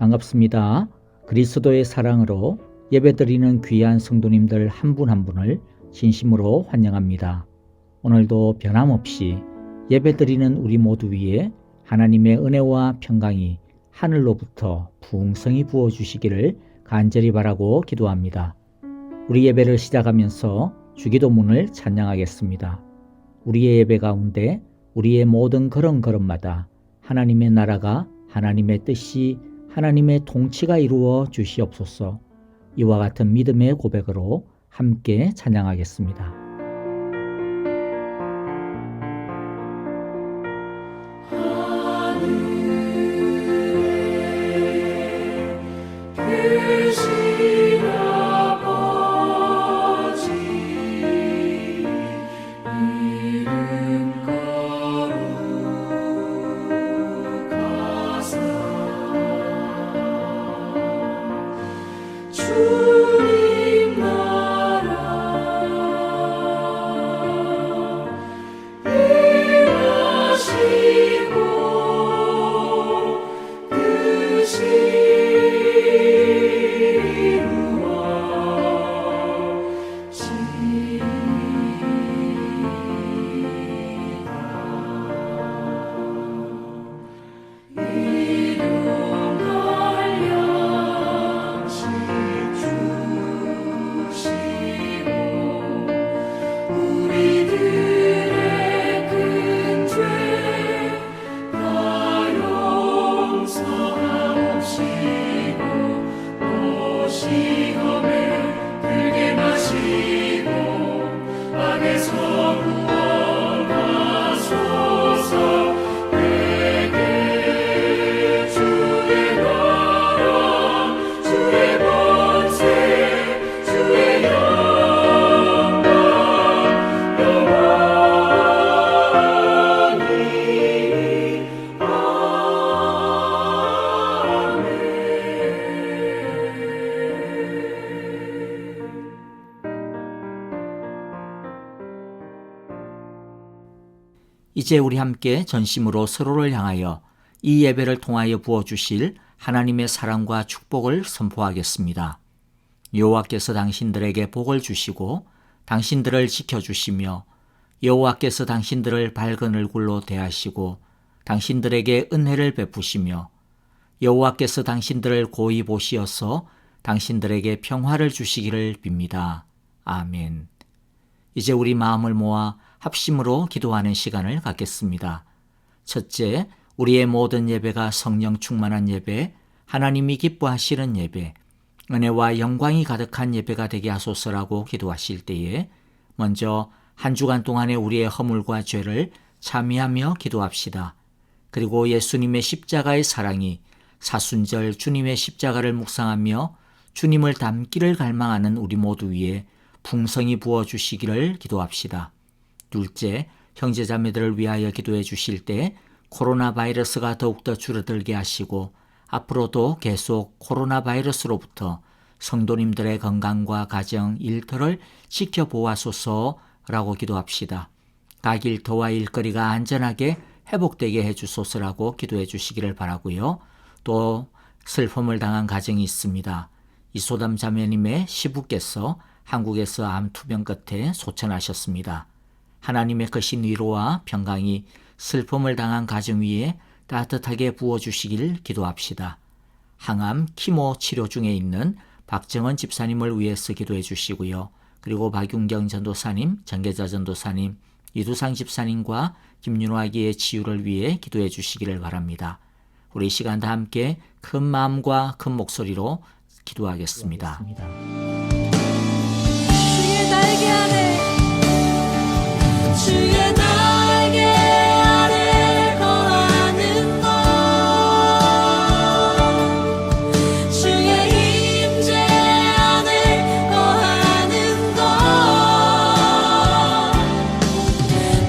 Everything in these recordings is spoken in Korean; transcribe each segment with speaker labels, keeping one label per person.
Speaker 1: 반갑습니다. 그리스도의 사랑으로 예배드리는 귀한 성도님들 한 분 한 분을 진심으로 환영합니다. 오늘도 변함없이 예배드리는 우리 모두 위에 하나님의 은혜와 평강이 하늘로부터 풍성히 부어주시기를 간절히 바라고 기도합니다. 우리 예배를 시작하면서 주기도문을 찬양하겠습니다. 우리의 예배 가운데 우리의 모든 걸음걸음마다 하나님의 나라가, 하나님의 뜻이, 하나님의 통치가 이루어 주시옵소서. 이와 같은 믿음의 고백으로 함께 찬양하겠습니다.
Speaker 2: 주님 나라 일하시고 뜻이
Speaker 1: 이제 우리 함께 전심으로 서로를 향하여 이 예배를 통하여 부어주실 하나님의 사랑과 축복을 선포하겠습니다. 여호와께서 당신들에게 복을 주시고 당신들을 지켜주시며 여호와께서 당신들을 밝은 얼굴로 대하시고 당신들에게 은혜를 베푸시며 여호와께서 당신들을 고이 보시어서 당신들에게 평화를 주시기를 빕니다. 아멘. 이제 우리 마음을 모아 합심으로 기도하는 시간을 갖겠습니다. 첫째, 우리의 모든 예배가 성령 충만한 예배, 하나님이 기뻐하시는 예배, 은혜와 영광이 가득한 예배가 되게 하소서라고 기도하실 때에 먼저 한 주간 동안의 우리의 허물과 죄를 참회하며 기도합시다. 그리고 예수님의 십자가의 사랑이 사순절 주님의 십자가를 묵상하며 주님을 닮기를 갈망하는 우리 모두 위에 풍성히 부어주시기를 기도합시다. 둘째, 형제자매들을 위하여 기도해 주실 때 코로나 바이러스가 더욱더 줄어들게 하시고 앞으로도 계속 코로나 바이러스로부터 성도님들의 건강과 가정, 일터를 지켜보아소서라고 기도합시다. 각 일터와 일거리가 안전하게 회복되게 해주소서라고 기도해 주시기를 바라고요. 또 슬픔을 당한 가정이 있습니다. 이소담 자매님의 시부께서 한국에서 암 투병 끝에 소천하셨습니다. 하나님의 크신 위로와 평강이 슬픔을 당한 가정 위에 따뜻하게 부어주시길 기도합시다. 항암, 키모 치료 중에 있는 박정원 집사님을 위해서 기도해 주시고요. 그리고 박윤경 전도사님, 정계자 전도사님, 이두상 집사님과 김윤호 아기의 치유를 위해 기도해 주시기를 바랍니다. 우리 시간 다 함께 큰 마음과 큰 목소리로 기도하겠습니다.
Speaker 2: 주의 날개 아래 주의 날개 아래 거하는 것 주의 임재 안에 거하는 것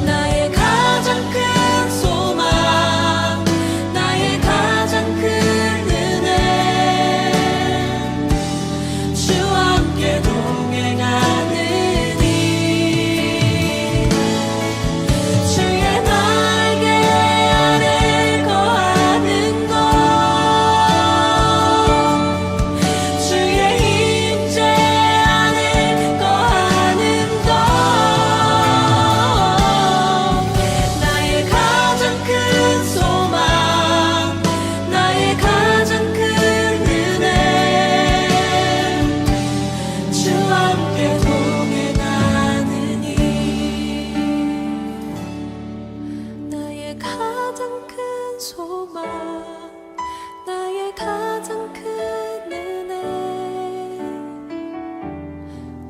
Speaker 2: 나의 가장 큰 소망 나의 가장 큰 은혜 주와 함께 동행하는 함께 동행하느니 나의 가장 큰 소망 나의 가장 큰 은혜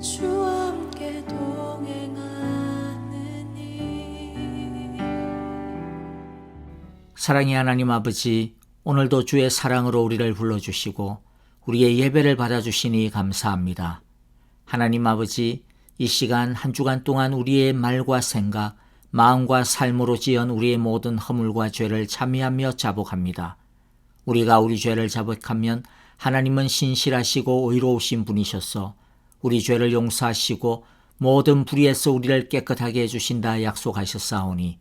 Speaker 2: 주와 함께 동행하느니.
Speaker 1: 사랑의 하나님 아버지, 오늘도 주의 사랑으로 우리를 불러주시고 우리의 예배를 받아주시니 감사합니다. 하나님 아버지, 이 시간 한 주간 동안 우리의 말과 생각, 마음과 삶으로 지은 우리의 모든 허물과 죄를 참회하며 자복합니다. 우리가 우리 죄를 자복하면 하나님은 신실하시고 의로우신 분이셔서 우리 죄를 용서하시고 모든 불의에서 우리를 깨끗하게 해주신다 약속하셨사오니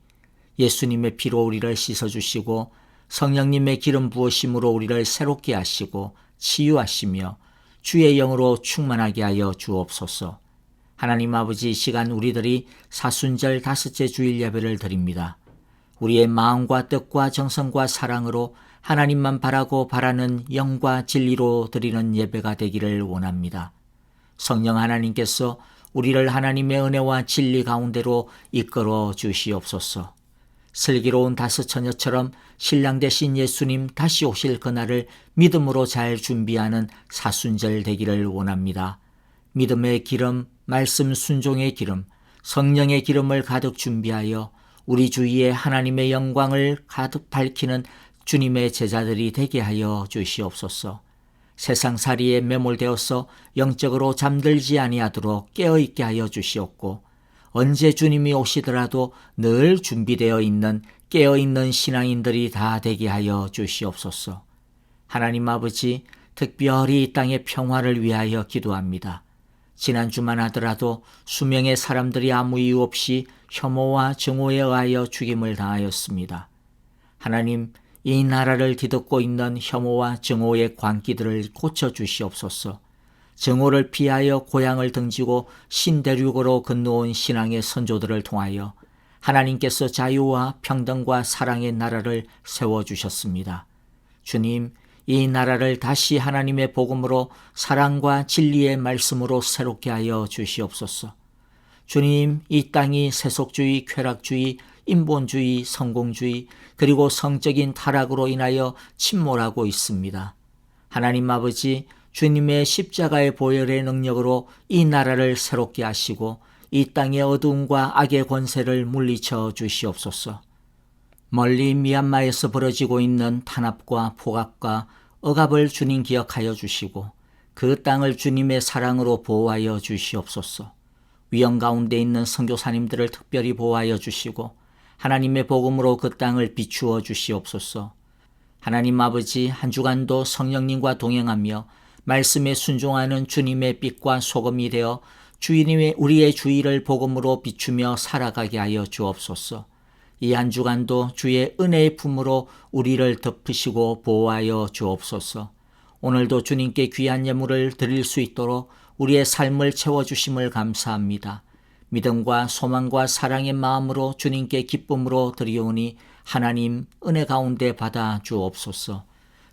Speaker 1: 예수님의 피로 우리를 씻어주시고 성령님의 기름 부으심으로 우리를 새롭게 하시고 치유하시며 주의 영으로 충만하게 하여 주옵소서. 하나님 아버지, 이 시간 우리들이 사순절 다섯째 주일 예배를 드립니다. 우리의 마음과 뜻과 정성과 사랑으로 하나님만 바라고 바라는 영과 진리로 드리는 예배가 되기를 원합니다. 성령 하나님께서 우리를 하나님의 은혜와 진리 가운데로 이끌어 주시옵소서. 슬기로운 다섯 처녀처럼 신랑 되신 예수님 다시 오실 그날을 믿음으로 잘 준비하는 사순절 되기를 원합니다. 믿음의 기름, 말씀 순종의 기름, 성령의 기름을 가득 준비하여 우리 주위에 하나님의 영광을 가득 밝히는 주님의 제자들이 되게 하여 주시옵소서. 세상살이에 매몰되어서 영적으로 잠들지 아니하도록 깨어있게 하여 주시옵고 언제 주님이 오시더라도 늘 준비되어 있는 깨어있는 신앙인들이 다 되게 하여 주시옵소서. 하나님 아버지, 특별히 이 땅의 평화를 위하여 기도합니다. 지난주만 하더라도 수명의 사람들이 아무 이유 없이 혐오와 증오에 의하여 죽임을 당하였습니다. 하나님, 이 나라를 뒤덮고 있는 혐오와 증오의 광기들을 고쳐주시옵소서. 증오를 피하여 고향을 등지고 신대륙으로 건너온 신앙의 선조들을 통하여 하나님께서 자유와 평등과 사랑의 나라를 세워주셨습니다. 주님, 이 나라를 다시 하나님의 복음으로 사랑과 진리의 말씀으로 새롭게 하여 주시옵소서. 주님, 이 땅이 세속주의, 쾌락주의, 인본주의, 성공주의, 그리고 성적인 타락으로 인하여 침몰하고 있습니다. 하나님 아버지, 주님의 십자가의 보혈의 능력으로 이 나라를 새롭게 하시고 이 땅의 어두움과 악의 권세를 물리쳐 주시옵소서. 멀리 미얀마에서 벌어지고 있는 탄압과 폭압과 억압을 주님 기억하여 주시고 그 땅을 주님의 사랑으로 보호하여 주시옵소서. 위험 가운데 있는 선교사님들을 특별히 보호하여 주시고 하나님의 복음으로 그 땅을 비추어 주시옵소서. 하나님 아버지, 한 주간도 성령님과 동행하며 말씀에 순종하는 주님의 빛과 소금이 되어 주님의 우리의 주의를 복음으로 비추며 살아가게 하여 주옵소서. 이 한 주간도 주의 은혜의 품으로 우리를 덮으시고 보호하여 주옵소서. 오늘도 주님께 귀한 예물을 드릴 수 있도록 우리의 삶을 채워주심을 감사합니다. 믿음과 소망과 사랑의 마음으로 주님께 기쁨으로 드리오니 하나님 은혜 가운데 받아 주옵소서.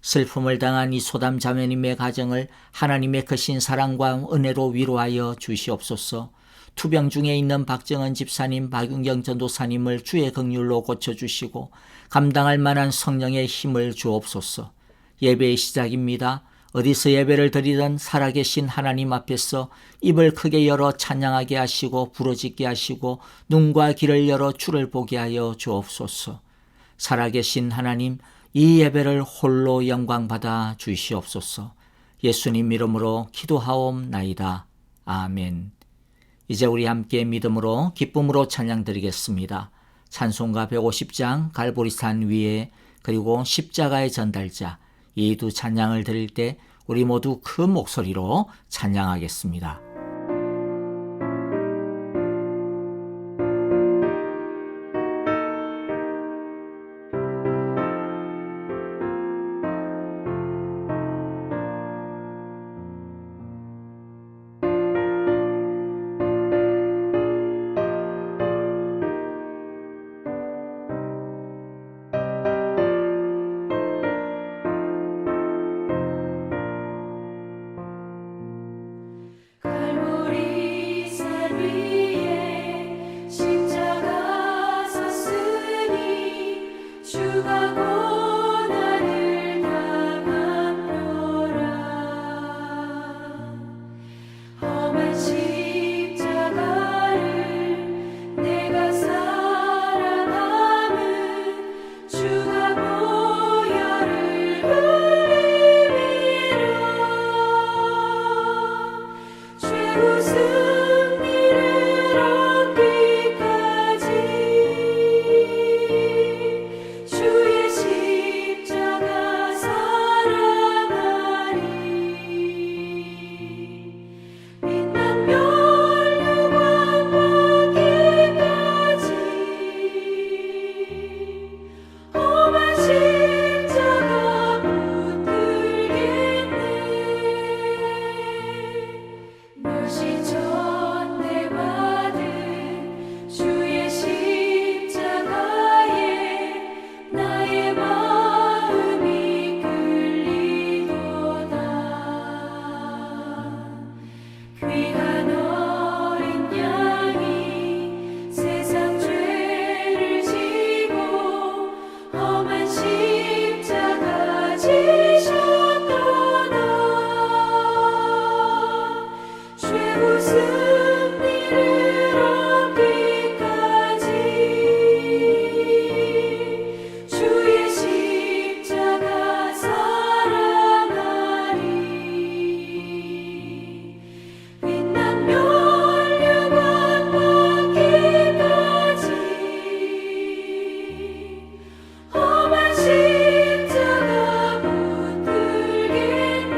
Speaker 1: 슬픔을 당한 이 소담 자매님의 가정을 하나님의 크신 사랑과 은혜로 위로하여 주시옵소서. 투병 중에 있는 박정은 집사님, 박윤경 전도사님을 주의 긍휼로 고쳐주시고 감당할 만한 성령의 힘을 주옵소서. 예배의 시작입니다. 어디서 예배를 드리든 살아계신 하나님 앞에서 입을 크게 열어 찬양하게 하시고 부르짖게 하시고 눈과 귀를 열어 주를 보게 하여 주옵소서. 살아계신 하나님, 이 예배를 홀로 영광받아 주시옵소서. 예수님 이름으로 기도하옵나이다. 아멘. 이제 우리 함께 믿음으로 기쁨으로 찬양 드리겠습니다. 찬송가 150장 갈보리산 위에 그리고 십자가의 전달자 이 두 찬양을 드릴 때 우리 모두 큰 목소리로 찬양하겠습니다.
Speaker 2: 갈보리 승리를 얻기까지 주의 십자가 사랑하리. 빛난 멸류관 받기까지 험한 십자가 붙들겠네. 멸시 전에 받은 주의 십자가에 나의 마음이 끌리도다. 귀한 어린 양이 세상 죄를 지고 험한 십자가 지셨도다. 최후 승리를 얻기까지 주의 십자가 사랑하리. 빛난 멸류관 받기까지 험한 십자가 붙들겠네.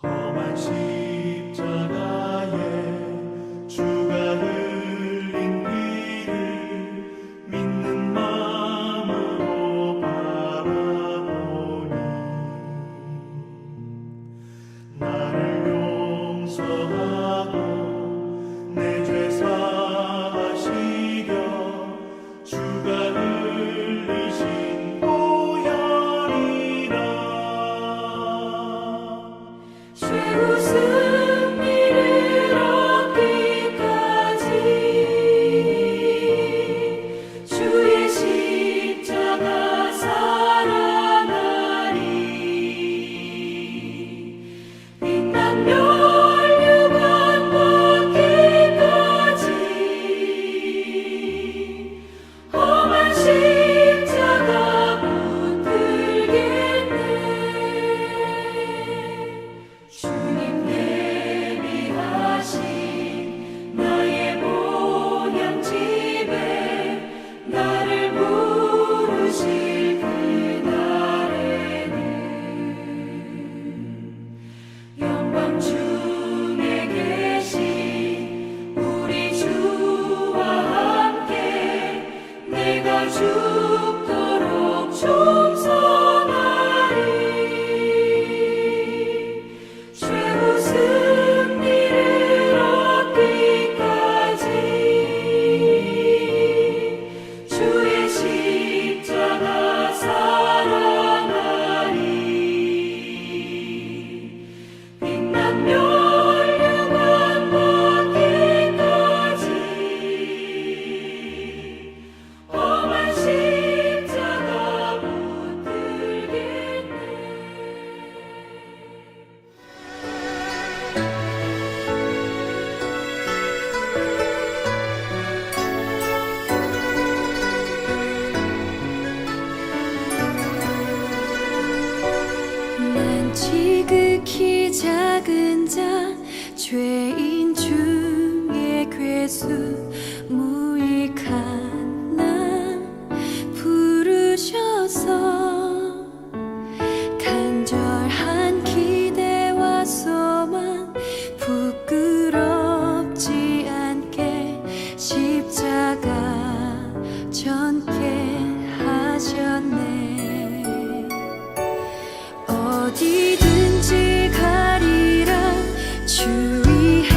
Speaker 3: 험한 십자가에 주가 흘린 피를 믿는 마음으로 바라보니 나를 용서하고 내 죄 사하시려 주가 흘리신 보혈이라.
Speaker 2: 최후 승리를 얻기까지 주의 십자가 사랑하리. 빛난 멸류관 받기까지 험한 십자가 붙들겠네. 주님 예비하신 나의 본향집에 나를 부르실 그날에는 영광 중에 계신 우리 주와 함께 내가 죽도록 충성하리. 최후 승리를 얻기까지 주의 십자가 사랑하리. 빛난 멸류관 받기까지 험한 십자가 붙들겠네. 난 지극히 작은 자 죄인 중에 괴수 무익한 나 부르셔서 간절한 기대와 소망 부끄럽지 않게 십자가 전게 하셨네. 어디든지 가리라 주 위해서라면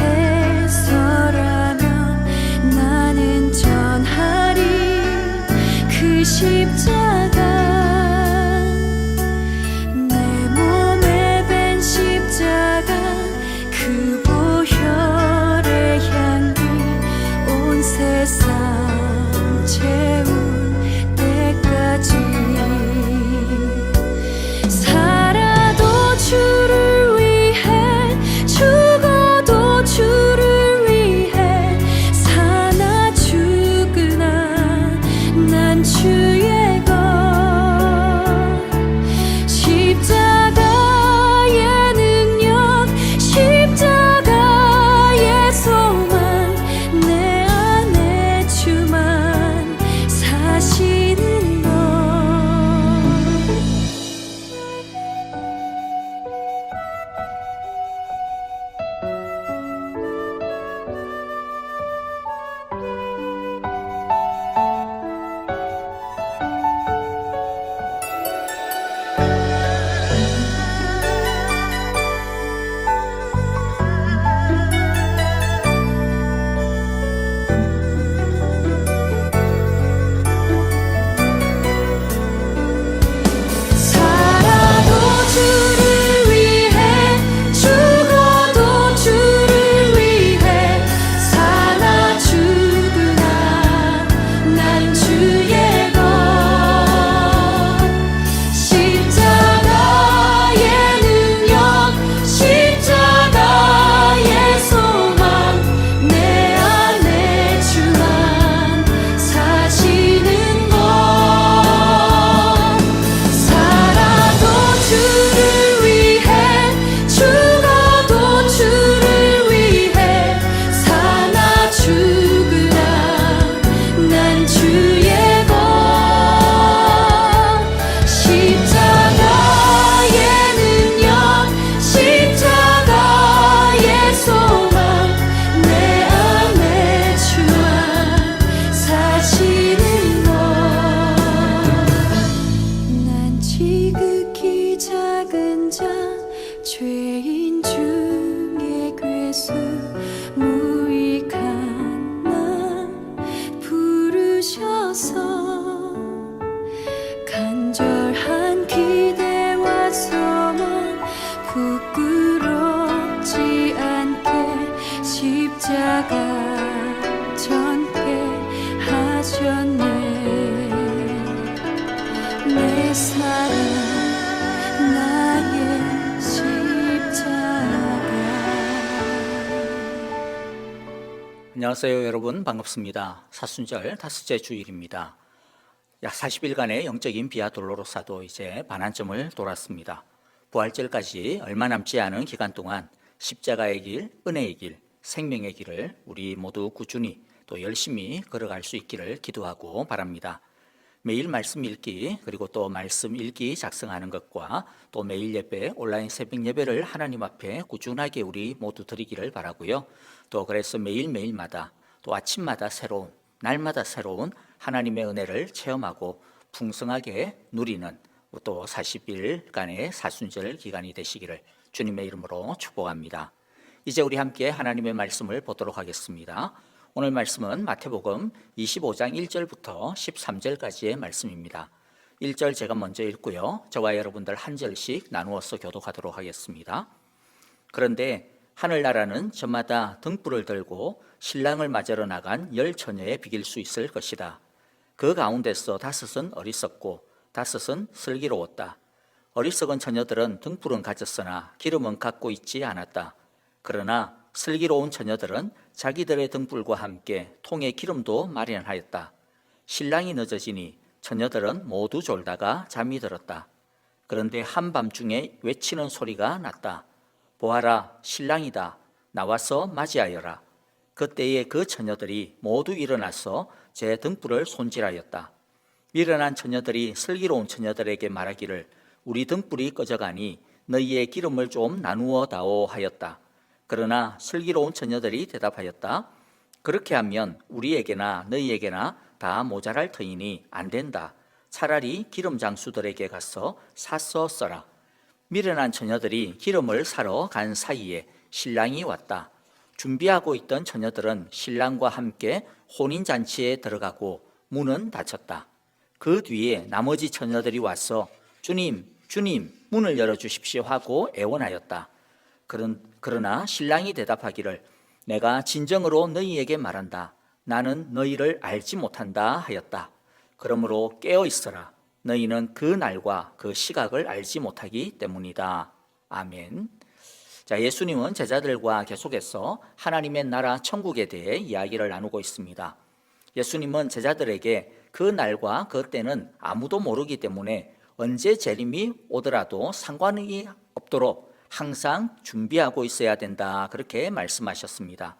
Speaker 2: 죄인 중에 괴수 무익한 나 부르셔서 간절한 기대와 소망 부끄럽지 않게 십자가 전개 하셨네. 내 사랑 나의 십자가.
Speaker 1: 안녕하세요 여러분, 반갑습니다. 사순절 다섯째 주일입니다. 약 40일간의 영적인 비아 돌로로사도 이제 반환점을 돌았습니다. 부활절까지 얼마 남지 않은 기간 동안 십자가의 길, 은혜의 길, 생명의 길을 우리 모두 꾸준히 또 열심히 걸어갈 수 있기를 기도하고 바랍니다. 매일 말씀 읽기, 그리고 또 말씀 읽기 작성하는 것과 또 매일 예배, 온라인 새벽 예배를 하나님 앞에 꾸준하게 우리 모두 드리기를 바라고요. 또 그래서 매일매일마다 또 아침마다 새로운, 날마다 새로운 하나님의 은혜를 체험하고 풍성하게 누리는 또 40일간의 사순절 기간이 되시기를 주님의 이름으로 축복합니다. 이제 우리 함께 하나님의 말씀을 보도록 하겠습니다. 오늘 말씀은 마태복음 25장 1절부터 13절까지의 말씀입니다. 1절 제가 먼저 읽고요, 저와 여러분들 한 절씩 나누어서 교독하도록 하겠습니다. 그런데 하늘나라는 저마다 등불을 들고 신랑을 맞으러 나간 10처녀에 비길 수 있을 것이다. 그 가운데서 5은 어리석고 5은 슬기로웠다. 어리석은 처녀들은 등불은 가졌으나 기름은 갖고 있지 않았다. 그러나 슬기로운 처녀들은 자기들의 등불과 함께 통에 기름도 마련하였다. 신랑이 늦어지니 처녀들은 모두 졸다가 잠이 들었다. 그런데 한밤중에 외치는 소리가 났다. 보아라, 신랑이다. 나와서 맞이하여라. 그때에 그 처녀들이 모두 일어나서 제 등불을 손질하였다. 미련한 처녀들이 슬기로운 처녀들에게 말하기를 우리 등불이 꺼져가니 너희의 기름을 좀 나누어 다오 하였다. 그러나 슬기로운 처녀들이 대답하였다. 그렇게 하면 우리에게나 너희에게나 다 모자랄 터이니 안 된다. 차라리 기름 장수들에게 가서 사서 써라. 미련한 처녀들이 기름을 사러 간 사이에 신랑이 왔다. 준비하고 있던 처녀들은 신랑과 함께 혼인잔치에 들어가고 문은 닫혔다. 그 뒤에 나머지 처녀들이 와서 주님, 주님, 문을 열어주십시오 하고 애원하였다. 그러나 신랑이 대답하기를 내가 진정으로 너희에게 말한다. 나는 너희를 알지 못한다 하였다. 그러므로 깨어 있어라. 너희는 그 날과 그 시각을 알지 못하기 때문이다. 아멘. 자, 예수님은 제자들과 계속해서 하나님의 나라 천국에 대해 이야기를 나누고 있습니다. 예수님은 제자들에게 그 날과 그 때는 아무도 모르기 때문에 언제 재림이 오더라도 상관이 없도록 항상 준비하고 있어야 된다, 그렇게 말씀하셨습니다.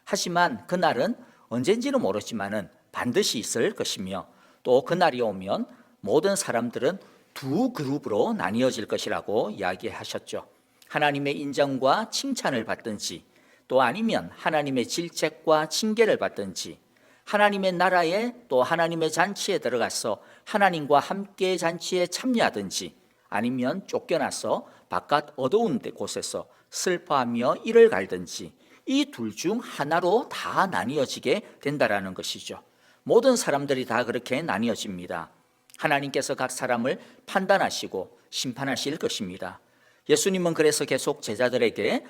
Speaker 1: 하지만 그날은 언젠지는 모르지만은 반드시 있을 것이며 또 그날이 오면 모든 사람들은 두 그룹으로 나뉘어질 것이라고 이야기하셨죠. 하나님의 인정과 칭찬을 받든지 또 아니면 하나님의 질책과 징계를 받든지 하나님의 나라에 또 하나님의 잔치에 들어가서 하나님과 함께 잔치에 참여하든지 아니면 쫓겨나서 바깥 어두운 곳에서 슬퍼하며 이를 갈든지 이 둘 중 하나로 다 나뉘어지게 된다라는 것이죠. 모든 사람들이 다 그렇게 나뉘어집니다. 하나님께서 각 사람을 판단하시고 심판하실 것입니다. 예수님은 그래서 계속 제자들에게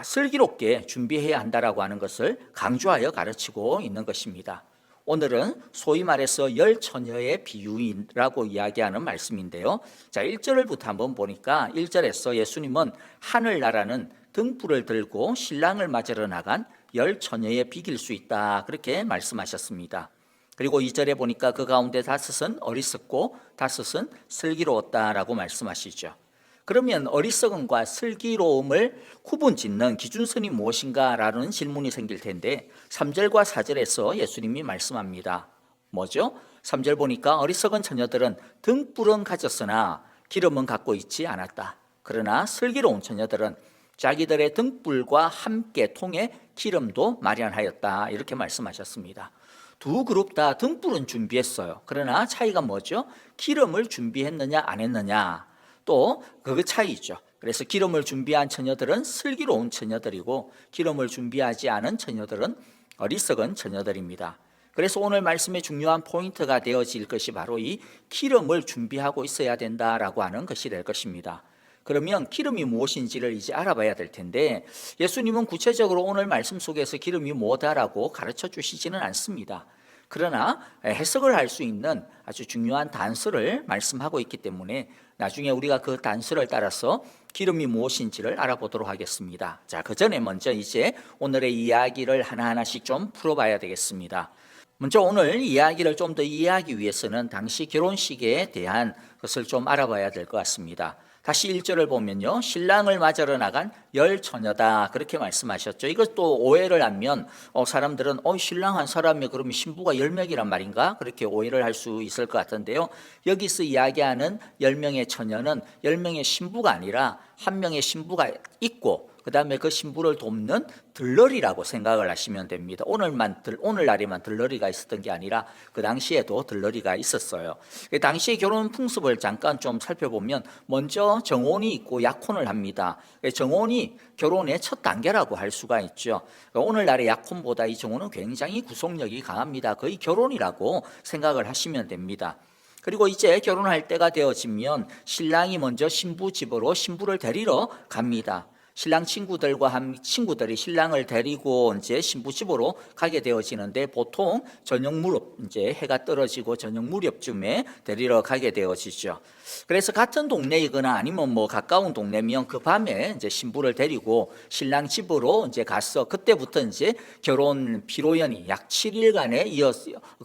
Speaker 1: 슬기롭게 준비해야 한다라고 하는 것을 강조하여 가르치고 있는 것입니다. 오늘은 소위 말해서 10처녀의 비유라고 이야기하는 말씀인데요. 자, 1절부터 한번 보니까 1절에서 예수님은 하늘나라는 등불을 들고 신랑을 맞으러 나간 10처녀에 비길 수 있다, 그렇게 말씀하셨습니다. 그리고 2절에 보니까 그 가운데 5은 어리석고 5은 슬기로웠다라고 말씀하시죠. 그러면 어리석음과 슬기로움을 구분짓는 기준선이 무엇인가라는 질문이 생길 텐데 3절과 4절에서 예수님이 말씀합니다. 뭐죠? 3절 보니까 어리석은 처녀들은 등불은 가졌으나 기름은 갖고 있지 않았다. 그러나 슬기로운 처녀들은 자기들의 등불과 함께 통에 기름도 마련하였다, 이렇게 말씀하셨습니다. 두 그룹 다 등불은 준비했어요. 그러나 차이가 뭐죠? 기름을 준비했느냐 안 했느냐, 또 그 차이죠. 그래서 기름을 준비한 처녀들은 슬기로운 처녀들이고 기름을 준비하지 않은 처녀들은 어리석은 처녀들입니다. 그래서 오늘 말씀의 중요한 포인트가 되어질 것이 바로 이 기름을 준비하고 있어야 된다라고 하는 것이 될 것입니다. 그러면 기름이 무엇인지를 이제 알아봐야 될 텐데 예수님은 구체적으로 오늘 말씀 속에서 기름이 뭐다라고 가르쳐 주시지는 않습니다. 그러나 해석을 할 수 있는 아주 중요한 단서를 말씀하고 있기 때문에 나중에 우리가 그 단서를 따라서 기름이 무엇인지를 알아보도록 하겠습니다. 자, 그 전에 먼저 이제 오늘의 이야기를 하나하나씩 좀 풀어봐야 되겠습니다. 먼저 오늘 이야기를 좀 더 이해하기 위해서는 당시 결혼식에 대한 것을 좀 알아봐야 될 것 같습니다. 다시 1절을 보면요, 신랑을 맞으러 나간 10처녀다 그렇게 말씀하셨죠. 이것도 오해를 하면 사람들은 신랑 한 사람이 그러면 신부가 10명이란 말인가 그렇게 오해를 할 수 있을 것 같은데요, 여기서 이야기하는 10명의 처녀는 10명의 신부가 아니라 한 명의 신부가 있고 그 다음에 그 신부를 돕는 들러리라고 생각을 하시면 됩니다. 오늘날에만 들러리가 있었던 게 아니라 그 당시에도 들러리가 있었어요. 그 당시의 결혼 풍습을 잠깐 좀 살펴보면 먼저 정혼이 있고 약혼을 합니다. 정혼이 결혼의 첫 단계라고 할 수가 있죠. 오늘날의 약혼보다 이 정혼은 굉장히 구속력이 강합니다. 거의 결혼이라고 생각을 하시면 됩니다. 그리고 이제 결혼할 때가 되어지면 신랑이 먼저 신부 집으로 신부를 데리러 갑니다. 신랑 친구들이 신랑을 데리고 이제 신부 집으로 가게 되어지는데 보통 저녁 무렵, 이제 해가 떨어지고 저녁 무렵쯤에 데리러 가게 되어지죠. 그래서 같은 동네이거나 아니면 뭐 가까운 동네면 그 밤에 이제 신부를 데리고 신랑 집으로 이제 가서 그때부터 이제 결혼 피로연이 약 7일간에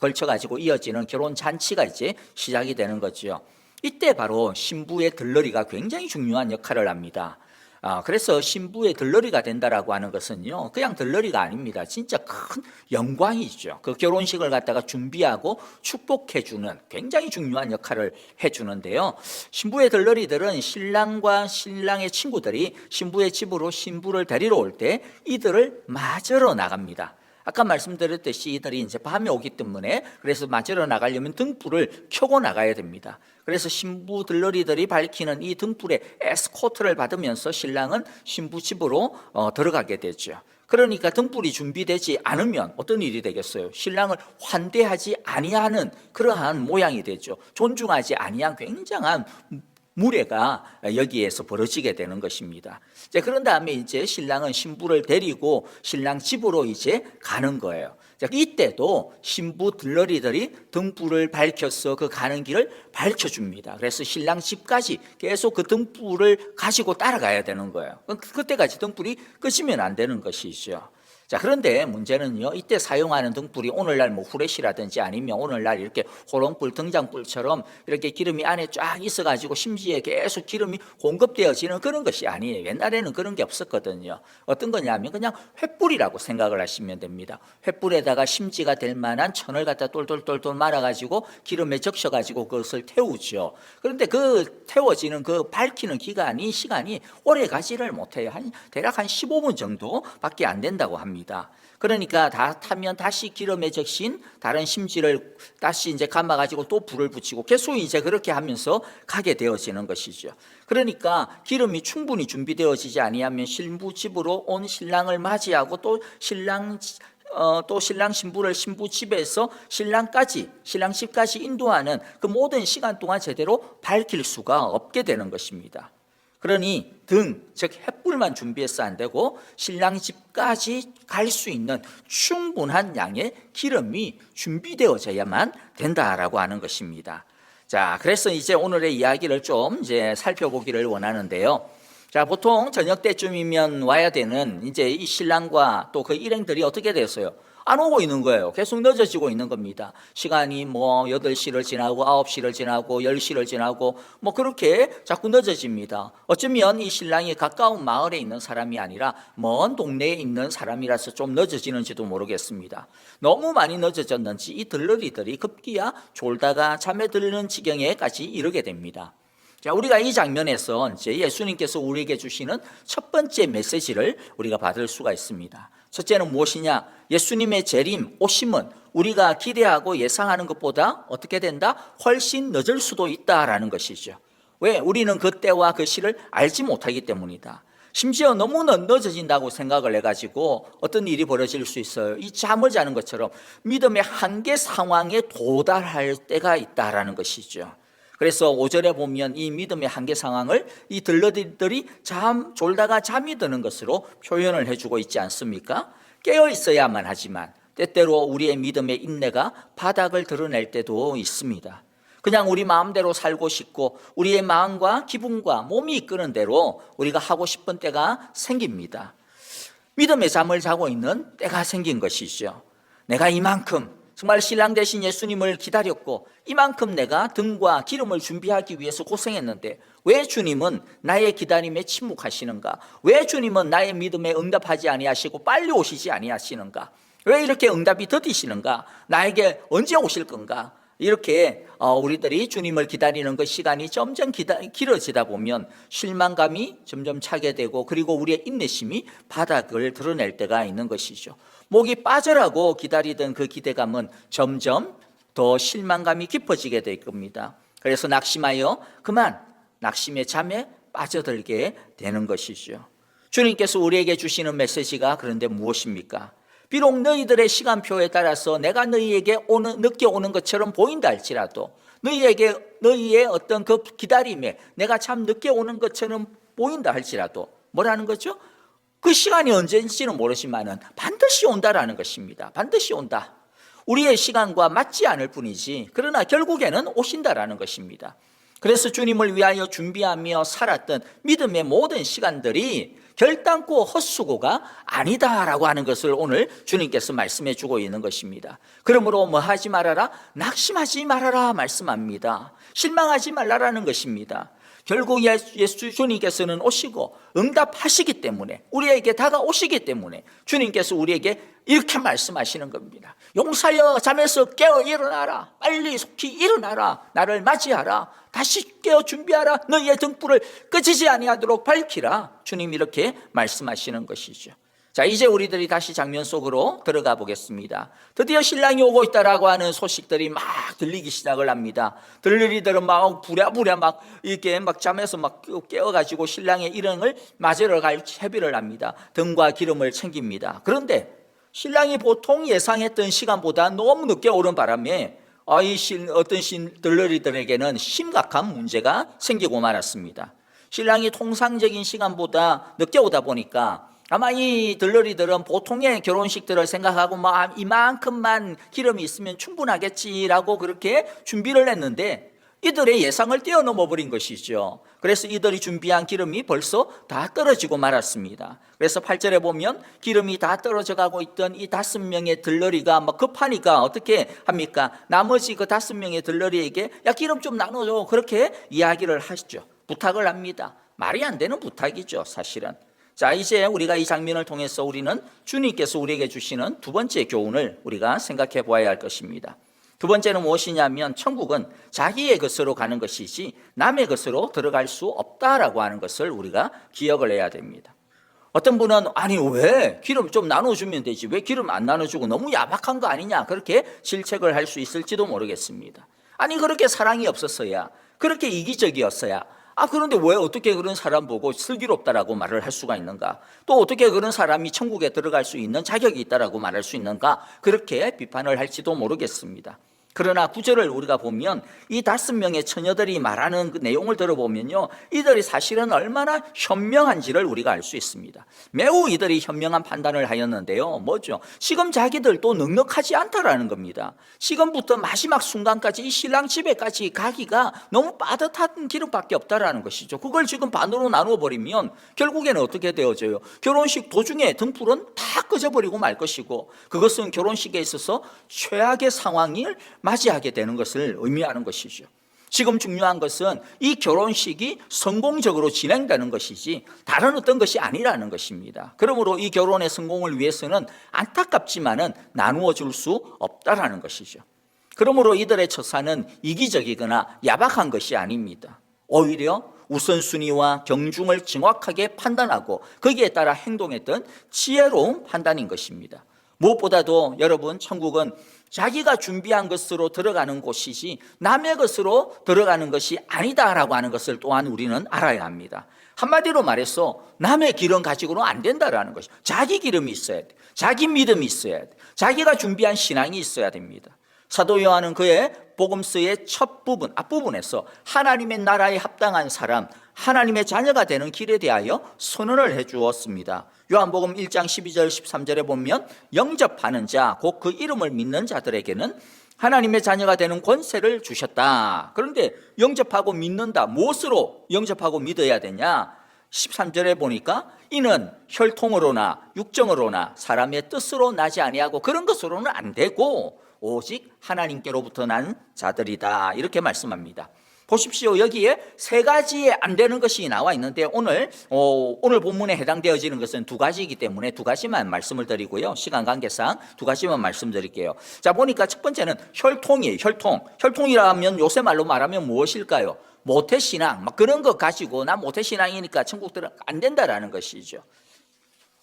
Speaker 1: 걸쳐가지고 이어지는 결혼 잔치가 이제 시작이 되는 거죠. 이때 바로 신부의 들러리가 굉장히 중요한 역할을 합니다. 그래서 신부의 들러리가 된다라고 하는 것은요, 그냥 들러리가 아닙니다. 진짜 큰 영광이죠. 그 결혼식을 갖다가 준비하고 축복해주는 굉장히 중요한 역할을 해주는데요, 신부의 들러리들은 신랑과 신랑의 친구들이 신부의 집으로 신부를 데리러 올 때 이들을 맞으러 나갑니다. 아까 말씀드렸듯이 이들이 이제 밤에 오기 때문에 그래서 맞으러 나가려면 등불을 켜고 나가야 됩니다. 그래서 신부 들러리들이 밝히는 이 등불의 에스코트를 받으면서 신랑은 신부 집으로 들어가게 되죠. 그러니까 등불이 준비되지 않으면 어떤 일이 되겠어요? 신랑을 환대하지 아니하는 그러한 모양이 되죠. 존중하지 아니한 굉장한 무례가 여기에서 벌어지게 되는 것입니다. 그런 다음에 이제 신랑은 신부를 데리고 신랑 집으로 이제 가는 거예요. 이때도 신부 들러리들이 등불을 밝혀서 그 가는 길을 밝혀줍니다. 그래서 신랑 집까지 계속 그 등불을 가지고 따라가야 되는 거예요. 그때까지 등불이 끄시면 안 되는 것이죠. 자, 그런데 문제는요, 이때 사용하는 등불이 오늘날 뭐 후레쉬라든지 아니면 오늘날 이렇게 호롱불, 등장불처럼 이렇게 기름이 안에 쫙 있어가지고 심지에 계속 기름이 공급되어지는 그런 것이 아니에요. 옛날에는 그런 게 없었거든요. 어떤 거냐면 그냥 횃불이라고 생각을 하시면 됩니다. 횃불에다가 심지가 될 만한 천을 갖다 똘똘똘똘 말아가지고 기름에 적셔가지고 그것을 태우죠. 그런데 그 태워지는 그 밝히는 시간이 오래 가지를 못해요. 대략 한 15분 정도밖에 안 된다고 합니다. 그러니까 다 타면 다시 기름에 적신 다른 심지를 다시 이제 감아가지고 또 불을 붙이고 계속 이제 그렇게 하면서 가게 되어지는 것이죠. 그러니까 기름이 충분히 준비되어지지 아니하면 신부 집으로 온 신랑을 맞이하고 또 신랑 신부를 신부 집에서 신랑 집까지 인도하는 그 모든 시간 동안 제대로 밝힐 수가 없게 되는 것입니다. 그러니 즉 횃불만 준비해서 안 되고 신랑 집까지 갈 수 있는 충분한 양의 기름이 준비되어져야만 된다라고 하는 것입니다. 자, 그래서 이제 오늘의 이야기를 좀 이제 살펴보기를 원하는데요. 자, 보통 저녁 때쯤이면 와야 되는 이제 이 신랑과 또 그 일행들이 어떻게 됐어요? 안 오고 있는 거예요. 계속 늦어지고 있는 겁니다. 시간이 뭐 8시를 지나고 9시를 지나고 10시를 지나고 뭐 그렇게 자꾸 늦어집니다. 어쩌면 이 신랑이 가까운 마을에 있는 사람이 아니라 먼 동네에 있는 사람이라서 좀 늦어지는지도 모르겠습니다. 너무 많이 늦어졌는지 이 들러리들이 급기야 졸다가 잠에 드는 지경에까지 이르게 됩니다. 자, 우리가 이 장면에서 이제 예수님께서 우리에게 주시는 첫 번째 메시지를 우리가 받을 수가 있습니다. 첫째는 무엇이냐? 예수님의 재림, 오심은 우리가 기대하고 예상하는 것보다 어떻게 된다? 훨씬 늦을 수도 있다라는 것이죠. 왜? 우리는 그 때와 그 시를 알지 못하기 때문이다. 심지어 너무 늦어진다고 생각을 해가지고 어떤 일이 벌어질 수 있어요. 이 잠을 자는 것처럼 믿음의 한계 상황에 도달할 때가 있다라는 것이죠. 그래서 5절에 보면 이 믿음의 한계 상황을 이 들러리들이 졸다가 잠이 드는 것으로 표현을 해주고 있지 않습니까? 깨어 있어야만 하지만 때때로 우리의 믿음의 인내가 바닥을 드러낼 때도 있습니다. 그냥 우리 마음대로 살고 싶고 우리의 마음과 기분과 몸이 이끄는 대로 우리가 하고 싶은 때가 생깁니다. 믿음의 잠을 자고 있는 때가 생긴 것이죠. 내가 이만큼 정말 신랑 대신 예수님을 기다렸고 이만큼 내가 등과 기름을 준비하기 위해서 고생했는데 왜 주님은 나의 기다림에 침묵하시는가? 왜 주님은 나의 믿음에 응답하지 아니하시고 빨리 오시지 아니하시는가? 왜 이렇게 응답이 더디시는가? 나에게 언제 오실 건가? 이렇게 우리들이 주님을 기다리는 그 시간이 점점 길어지다 보면 실망감이 점점 차게 되고 그리고 우리의 인내심이 바닥을 드러낼 때가 있는 것이죠. 목이 빠져라고 기다리던 그 기대감은 점점 더 실망감이 깊어지게 될 겁니다. 그래서 낙심하여 그만 낙심의 잠에 빠져들게 되는 것이죠. 주님께서 우리에게 주시는 메시지가 그런데 무엇입니까? 비록 너희들의 시간표에 따라서 내가 너희에게 늦게 오는 것처럼 보인다 할지라도 너희의 어떤 그 기다림에 내가 참 늦게 오는 것처럼 보인다 할지라도 뭐라는 거죠? 그 시간이 언제인지는 모르지만은 반드시 온다라는 것입니다. 반드시 온다. 우리의 시간과 맞지 않을 뿐이지 그러나 결국에는 오신다라는 것입니다. 그래서 주님을 위하여 준비하며 살았던 믿음의 모든 시간들이 결단코 헛수고가 아니다라고 하는 것을 오늘 주님께서 말씀해 주고 있는 것입니다. 그러므로 뭐 하지 말아라? 낙심하지 말아라 말씀합니다. 실망하지 말라라는 것입니다. 결국 예수 주님께서는 오시고 응답하시기 때문에 우리에게 다가오시기 때문에 주님께서 우리에게 이렇게 말씀하시는 겁니다. 용사여 잠에서 깨어 일어나라. 빨리 속히 일어나라. 나를 맞이하라. 다시 깨어 준비하라. 너희의 등불을 꺼지지 아니하도록 밝히라. 주님 이렇게 말씀하시는 것이죠. 자, 이제 우리들이 다시 장면 속으로 들어가 보겠습니다. 드디어 신랑이 오고 있다라고 하는 소식들이 막 들리기 시작을 합니다. 들러리들은 막 부랴부랴 막 이렇게 막 잠에서 막 깨어가지고 신랑의 일행을 맞으러 갈 채비를 합니다. 등과 기름을 챙깁니다. 그런데 신랑이 보통 예상했던 시간보다 너무 늦게 오는 바람에 어떤 들러리들에게는 심각한 문제가 생기고 말았습니다. 신랑이 통상적인 시간보다 늦게 오다 보니까 아마 이 들러리들은 보통의 결혼식들을 생각하고 이만큼만 기름이 있으면 충분하겠지라고 그렇게 준비를 했는데 이들의 예상을 뛰어넘어 버린 것이죠. 그래서 이들이 준비한 기름이 벌써 다 떨어지고 말았습니다. 그래서 8절에 보면 기름이 다 떨어져 가고 있던 이 5명의 들러리가 급하니까 어떻게 합니까? 나머지 그 5명의 들러리에게 야 기름 좀 나눠줘 그렇게 이야기를 하시죠. 부탁을 합니다. 말이 안 되는 부탁이죠 사실은. 자, 이제 우리가 이 장면을 통해서 우리는 주님께서 우리에게 주시는 두 번째 교훈을 우리가 생각해 보아야 할 것입니다. 두 번째는 무엇이냐면 천국은 자기의 것으로 가는 것이지 남의 것으로 들어갈 수 없다라고 하는 것을 우리가 기억을 해야 됩니다. 어떤 분은 아니 왜 기름 좀 나눠주면 되지 왜 기름 안 나눠주고 너무 야박한 거 아니냐 그렇게 질책을 할 수 있을지도 모르겠습니다. 아니 그렇게 사랑이 없었어야 그렇게 이기적이었어야 그런데 왜 어떻게 그런 사람 보고 슬기롭다라고 말을 할 수가 있는가? 또 어떻게 그런 사람이 천국에 들어갈 수 있는 자격이 있다라고 말할 수 있는가? 그렇게 비판을 할지도 모르겠습니다. 그러나 구절을 우리가 보면 이 5명의 처녀들이 말하는 그 내용을 들어보면요 이들이 사실은 얼마나 현명한지를 우리가 알 수 있습니다. 매우 이들이 현명한 판단을 하였는데요 뭐죠? 지금 자기들도 넉넉하지 않다라는 겁니다. 지금부터 마지막 순간까지 이 신랑 집에까지 가기가 너무 빠듯한 기름밖에 없다라는 것이죠. 그걸 지금 반으로 나누어 버리면 결국에는 어떻게 되어져요? 결혼식 도중에 등불은 다 꺼져버리고 말 것이고 그것은 결혼식에 있어서 최악의 상황을 맞이하게 되는 것을 의미하는 것이죠. 지금 중요한 것은 이 결혼식이 성공적으로 진행되는 것이지 다른 어떤 것이 아니라는 것입니다. 그러므로 이 결혼의 성공을 위해서는 안타깝지만은 나누어 줄 수 없다라는 것이죠. 그러므로 이들의 처사는 이기적이거나 야박한 것이 아닙니다. 오히려 우선순위와 경중을 정확하게 판단하고 거기에 따라 행동했던 지혜로운 판단인 것입니다. 무엇보다도 여러분, 천국은 자기가 준비한 것으로 들어가는 곳이지 남의 것으로 들어가는 것이 아니다라고 하는 것을 또한 우리는 알아야 합니다. 한마디로 말해서 남의 기름 가지고는 안 된다라는 것이, 자기 기름이 있어야 돼. 자기 믿음이 있어야 돼. 자기가 준비한 신앙이 있어야 됩니다. 사도 요한은 그의 복음서의 첫 부분, 앞부분에서 하나님의 나라에 합당한 사람, 하나님의 자녀가 되는 길에 대하여 선언을 해 주었습니다. 요한복음 1장 12절 13절에 보면 영접하는 자, 곧 그 이름을 믿는 자들에게는 하나님의 자녀가 되는 권세를 주셨다. 그런데 영접하고 믿는다. 무엇으로 영접하고 믿어야 되냐? 13절에 보니까 이는 혈통으로나 육정으로나 사람의 뜻으로 나지 아니하고 그런 것으로는 안 되고 오직 하나님께로부터 난 자들이다. 이렇게 말씀합니다. 보십시오. 여기에 세 가지에 안 되는 것이 나와 있는데 오늘 본문에 해당되어지는 것은 두 가지이기 때문에 두 가지만 말씀을 드리고요. 시간 관계상 두 가지만 말씀드릴게요. 자, 보니까 첫 번째는 혈통이에요. 혈통이라면 요새 말로 말하면 무엇일까요? 모태신앙, 막 그런 거 가지고 나 모태신앙이니까 천국 들어 안 된다라는 것이죠.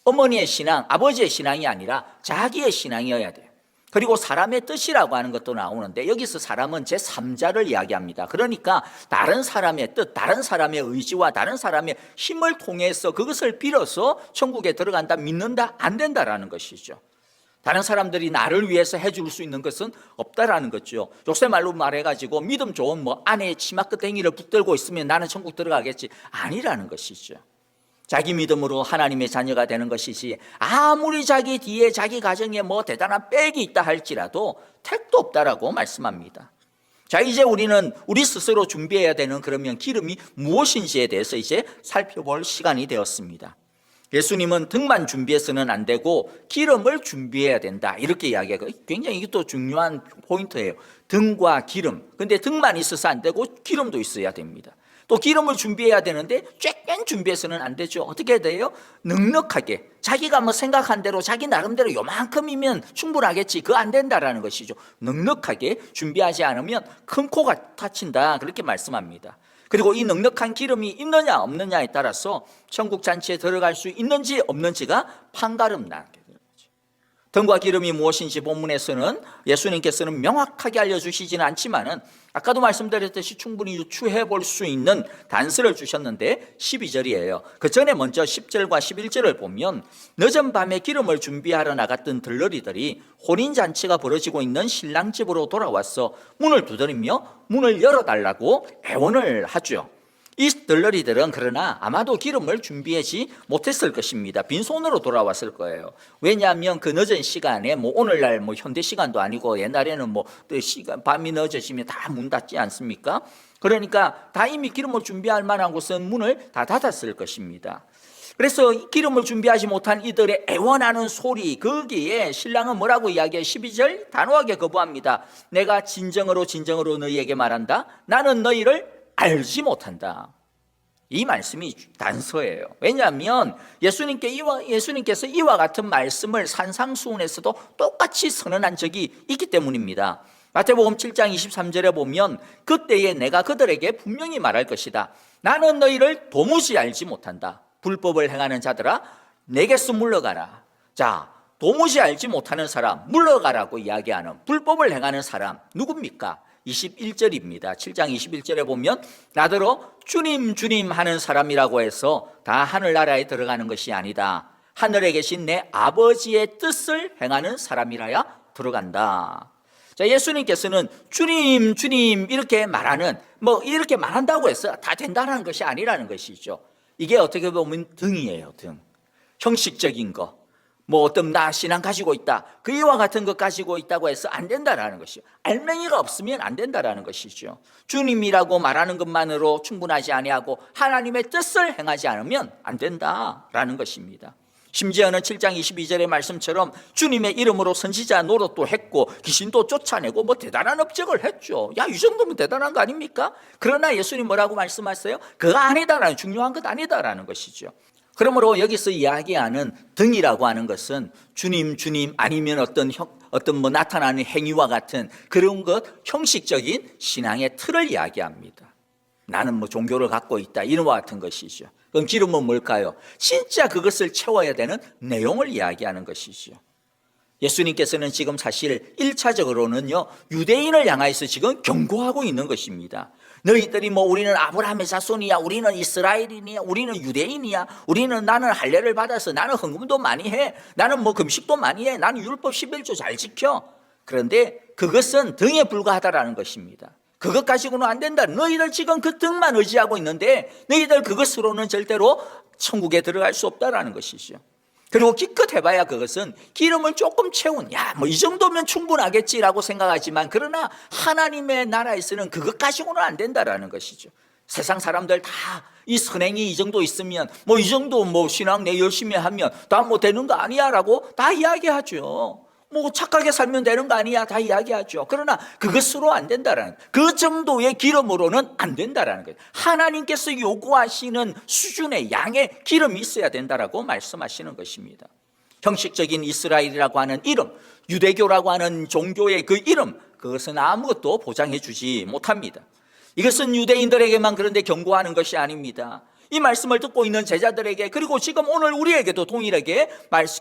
Speaker 1: 어머니의 신앙, 아버지의 신앙이 아니라 자기의 신앙이어야 돼요. 그리고 사람의 뜻이라고 하는 것도 나오는데 여기서 사람은 제3자를 이야기합니다. 그러니까 다른 사람의 뜻, 다른 사람의 의지와 다른 사람의 힘을 통해서 그것을 빌어서 천국에 들어간다, 믿는다, 안 된다라는 것이죠. 다른 사람들이 나를 위해서 해줄 수 있는 것은 없다라는 거죠. 요새 말로 말해가지고 믿음 좋은 아내의 치마끝댕이를 붙들고 있으면 나는 천국 들어가겠지, 아니라는 것이죠. 자기 믿음으로 하나님의 자녀가 되는 것이지 아무리 자기 뒤에 자기 가정에 대단한 빽이 있다 할지라도 택도 없다라고 말씀합니다. 자, 이제 우리는 우리 스스로 준비해야 되는 그러면 기름이 무엇인지에 대해서 이제 살펴볼 시간이 되었습니다. 예수님은 등만 준비해서는 안 되고 기름을 준비해야 된다, 이렇게 이야기하고, 굉장히 이것도 중요한 포인트예요. 등과 기름. 근데 등만 있어서 안 되고 기름도 있어야 됩니다. 또 기름을 준비해야 되는데 쬐깐 준비해서는 안 되죠. 어떻게 해야 돼요? 넉넉하게, 자기가 생각한 대로 자기 나름대로 요만큼이면 충분하겠지, 그거 안 된다라는 것이죠. 넉넉하게 준비하지 않으면 큰 코가 다친다, 그렇게 말씀합니다. 그리고 이 넉넉한 기름이 있느냐 없느냐에 따라서 천국 잔치에 들어갈 수 있는지 없는지가 판가름 나게 되는 거죠. 등과 기름이 무엇인지 본문에서는 예수님께서는 명확하게 알려주시지는 않지만은 아까도 말씀드렸듯이 충분히 유추해 볼 수 있는 단서를 주셨는데 12절이에요. 그 전에 먼저 10절과 11절을 보면 늦은 밤에 기름을 준비하러 나갔던 들러리들이 혼인잔치가 벌어지고 있는 신랑 집으로 돌아와서 문을 두드리며 문을 열어달라고 애원을 하죠. 이 들러리들은 그러나 아마도 기름을 준비하지 못했을 것입니다. 빈손으로 돌아왔을 거예요. 왜냐하면 그 늦은 시간에 오늘날 현대 시간도 아니고 옛날에는 밤이 늦어지면 다 문 닫지 않습니까? 그러니까 다 이미 기름을 준비할 만한 곳은 문을 다 닫았을 것입니다. 그래서 기름을 준비하지 못한 이들의 애원하는 소리, 거기에 신랑은 뭐라고 이야기해? 12절 단호하게 거부합니다. 내가 진정으로 너희에게 말한다. 나는 너희를 알지 못한다. 이 말씀이 단서예요. 왜냐하면 예수님께서 이와 같은 말씀을 산상수훈에서도 똑같이 선언한 적이 있기 때문입니다. 마태복음 7장 23절에 보면 그때에 내가 그들에게 분명히 말할 것이다. 나는 너희를 도무지 알지 못한다. 불법을 행하는 자들아, 내게서 물러가라. 자, 도무지 알지 못하는 사람, 물러가라고 이야기하는 불법을 행하는 사람 누굽니까? 21절입니다. 7장 21절에 보면 나더러 주님 주님 하는 사람이라고 해서 다 하늘나라에 들어가는 것이 아니다. 하늘에 계신 내 아버지의 뜻을 행하는 사람이라야 들어간다. 자, 예수님께서는 주님 주님 이렇게 말하는, 이렇게 말한다고 해서 다 된다는 것이 아니라는 것이죠. 이게 어떻게 보면 등이에요. 등. 형식적인 거. 어떤 나 신앙 가지고 있다, 그 이와 같은 것 가지고 있다고 해서 안 된다라는 것이죠. 알맹이가 없으면 안 된다라는 것이죠. 주님이라고 말하는 것만으로 충분하지 아니하고 하나님의 뜻을 행하지 않으면 안 된다라는 것입니다. 심지어는 7장 22절의 말씀처럼 주님의 이름으로 선지자 노릇도 했고 귀신도 쫓아내고 대단한 업적을 했죠. 이 정도면 대단한 거 아닙니까? 그러나 예수님 뭐라고 말씀하세요? 그거 아니다라는, 중요한 것 아니다라는 것이죠. 그러므로 여기서 이야기하는 등이라고 하는 것은 주님 주님 아니면 어떤 나타나는 행위와 같은 그런 것, 형식적인 신앙의 틀을 이야기합니다. 나는 종교를 갖고 있다, 이와 같은 것이죠. 그럼 기름은 뭘까요? 진짜 그것을 채워야 되는 내용을 이야기하는 것이죠. 예수님께서는 지금 사실 1차적으로는요, 유대인을 향해서 지금 경고하고 있는 것입니다. 너희들이 뭐 우리는 아브라함의 자손이야, 우리는 이스라엘인이야, 우리는 유대인이야, 우리는 나는 할례를 받아서 나는 헌금도 많이 해, 나는 뭐 금식도 많이 해, 나는 율법 11조 잘 지켜. 그런데 그것은 등에 불과하다라는 것입니다. 그것 가지고는 안 된다. 너희들 지금 그 등만 의지하고 있는데 너희들 그것으로는 절대로 천국에 들어갈 수 없다라는 것이죠. 그리고 기껏 해봐야 그것은 기름을 조금 채운, 뭐 이 정도면 충분하겠지라고 생각하지만, 그러나 하나님의 나라에서는 그것 가지고는 안 된다라는 것이죠. 세상 사람들 다 이 선행이 이 정도 있으면, 뭐 이 정도 뭐 신앙 내 열심히 하면 다 뭐 되는 거 아니야 라고 다 이야기하죠. 뭐 착하게 살면 되는 거 아니야 다 이야기하죠. 그러나 그것으로 안 된다라는, 그 정도의 기름으로는 안 된다라는 거예요. 하나님께서 요구하시는 수준의 양의 기름이 있어야 된다라고 말씀하시는 것입니다. 형식적인 이스라엘이라고 하는 이름, 유대교라고 하는 종교의 그 이름, 그것은 아무것도 보장해 주지 못합니다. 이것은 유대인들에게만 그런데 경고하는 것이 아닙니다. 이 말씀을 듣고 있는 제자들에게, 그리고 지금 오늘 우리에게도 동일하게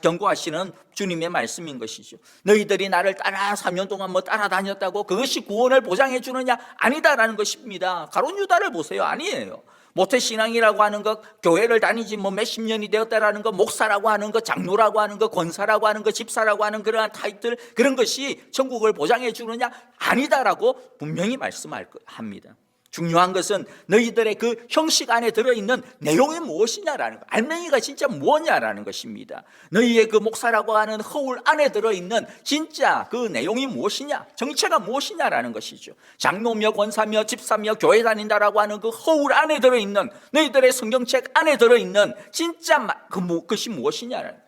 Speaker 1: 경고하시는 주님의 말씀인 것이죠. 너희들이 나를 따라 3년 동안 뭐 따라다녔다고 그것이 구원을 보장해 주느냐? 아니다라는 것입니다. 가룟 유다를 보세요. 아니에요. 모태신앙이라고 하는 것, 교회를 다니지 뭐 몇십 년이 되었다라는 것, 목사라고 하는 것, 장로라고 하는 것, 권사라고 하는 것, 집사라고 하는 그러한 타이틀, 그런 것이 천국을 보장해 주느냐? 아니다라고 분명히 말씀합니다. 중요한 것은 너희들의 그 형식 안에 들어있는 내용이 무엇이냐라는 것, 알맹이가 진짜 뭐냐라는 것입니다. 너희의 그 목사라고 하는 허울 안에 들어있는 진짜 그 내용이 무엇이냐, 정체가 무엇이냐라는 것이죠. 장로며 권사며 집사며 교회 다닌다라고 하는 그 허울 안에 들어있는, 너희들의 성경책 안에 들어있는 진짜 그것이 무엇이냐라는,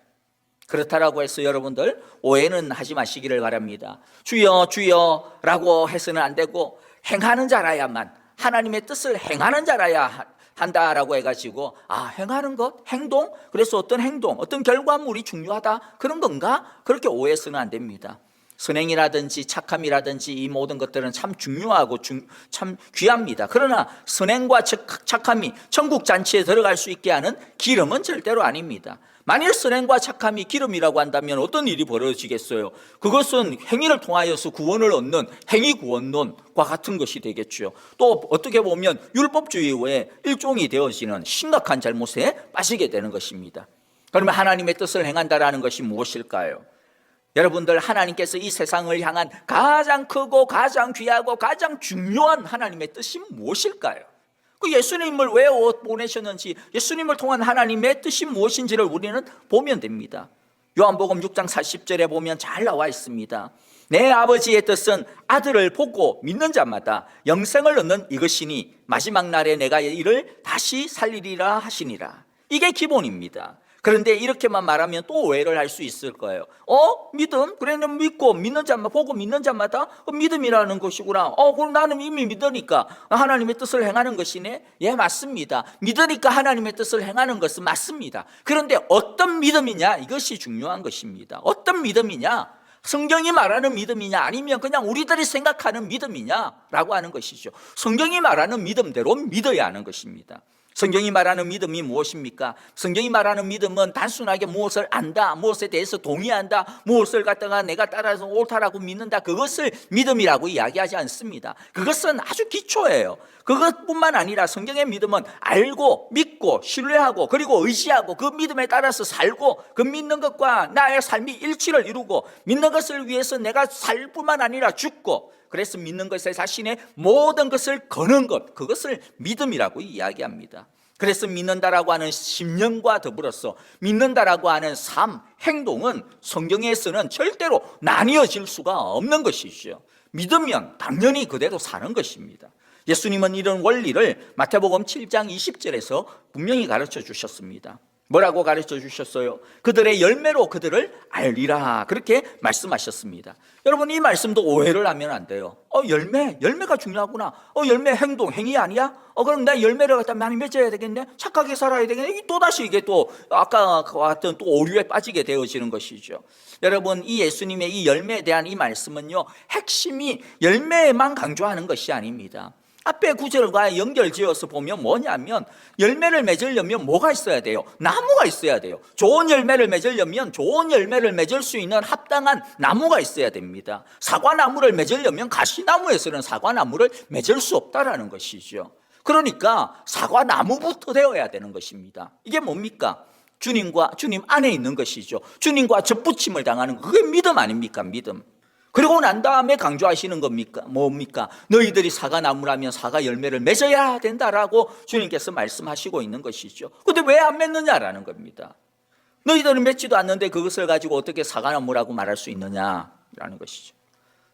Speaker 1: 그렇다라고 해서 여러분들 오해는 하지 마시기를 바랍니다. 주여 주여 라고 해서는 안 되고, 행하는 자라야만, 하나님의 뜻을 행하는 자라야 한다라고 해가지고, 행하는 것, 행동, 그래서 어떤 행동, 어떤 결과물이 중요하다, 그런 건가? 그렇게 오해해서는 안 됩니다. 선행이라든지 착함이라든지 이 모든 것들은 참 중요하고 참 귀합니다. 그러나 선행과 착함이 천국 잔치에 들어갈 수 있게 하는 기름은 절대로 아닙니다. 만일 선행과 착함이 기름이라고 한다면 어떤 일이 벌어지겠어요? 그것은 행위를 통하여서 구원을 얻는 행위구원론과 같은 것이 되겠죠. 또 어떻게 보면 율법주의의 일종이 되어지는 심각한 잘못에 빠지게 되는 것입니다. 그러면 하나님의 뜻을 행한다라는 것이 무엇일까요? 여러분들, 하나님께서 이 세상을 향한 가장 크고 가장 귀하고 가장 중요한 하나님의 뜻이 무엇일까요? 그 예수님을 왜 보내셨는지, 예수님을 통한 하나님의 뜻이 무엇인지를 우리는 보면 됩니다. 요한복음 6장 40절에 보면 잘 나와 있습니다. 내 아버지의 뜻은 아들을 보고 믿는 자마다 영생을 얻는 이것이니 마지막 날에 내가 이를 다시 살리리라 하시니라. 이게 기본입니다. 그런데 이렇게만 말하면 또 오해를 할 수 있을 거예요. 믿음? 그래, 믿고 믿는 자마다, 보고 믿는 자마다 믿음이라는 것이구나. 그럼 나는 이미 믿으니까 하나님의 뜻을 행하는 것이네. 예, 맞습니다. 믿으니까 하나님의 뜻을 행하는 것은 맞습니다. 그런데 어떤 믿음이냐, 이것이 중요한 것입니다. 어떤 믿음이냐, 성경이 말하는 믿음이냐, 아니면 그냥 우리들이 생각하는 믿음이냐라고 하는 것이죠. 성경이 말하는 믿음대로 믿어야 하는 것입니다. 성경이 말하는 믿음이 무엇입니까? 성경이 말하는 믿음은 단순하게 무엇을 안다, 무엇에 대해서 동의한다, 무엇을 갖다가 내가 따라서 옳다라고 믿는다, 그것을 믿음이라고 이야기하지 않습니다. 그것은 아주 기초예요. 그것뿐만 아니라 성경의 믿음은 알고 믿고 신뢰하고 그리고 의지하고 그 믿음에 따라서 살고, 그 믿는 것과 나의 삶이 일치를 이루고, 믿는 것을 위해서 내가 살 뿐만 아니라 죽고, 그래서 믿는 것에 자신의 모든 것을 거는 것, 그것을 믿음이라고 이야기합니다. 그래서 믿는다라고 하는 심령과 더불어서 믿는다라고 하는 삶, 행동은 성경에서는 절대로 나뉘어질 수가 없는 것이죠. 믿으면 당연히 그대로 사는 것입니다. 예수님은 이런 원리를 마태복음 7장 20절에서 분명히 가르쳐 주셨습니다. 뭐라고 가르쳐 주셨어요? 그들의 열매로 그들을 알리라, 그렇게 말씀하셨습니다. 여러분, 이 말씀도 오해를 하면 안 돼요. 열매가 중요하구나. 열매, 행동, 행위 아니야? 그럼 나 열매를 갖다 많이 맺어야 되겠네? 착하게 살아야 되겠네? 또다시 이게 또 아까 같은 또 오류에 빠지게 되어지는 것이죠. 여러분, 이 예수님의 이 열매에 대한 이 말씀은요, 핵심이 열매만 강조하는 것이 아닙니다. 앞에 구절과 연결지어서 보면 뭐냐면 열매를 맺으려면 뭐가 있어야 돼요? 나무가 있어야 돼요. 좋은 열매를 맺으려면 좋은 열매를 맺을 수 있는 합당한 나무가 있어야 됩니다. 사과나무를 맺으려면 가시나무에서는 사과나무를 맺을 수 없다라는 것이죠. 그러니까 사과나무부터 되어야 되는 것입니다. 이게 뭡니까? 주님 안에 있는 것이죠. 주님과 접붙임을 당하는 거. 그게 믿음 아닙니까? 믿음. 그리고 난 다음에 강조하시는 겁니까? 뭡니까? 너희들이 사과나무라면 사과 열매를 맺어야 된다라고 주님께서 말씀하시고 있는 것이죠. 그런데 왜 안 맺느냐라는 겁니다. 너희들은 맺지도 않는데 그것을 가지고 어떻게 사과나무라고 말할 수 있느냐라는 것이죠.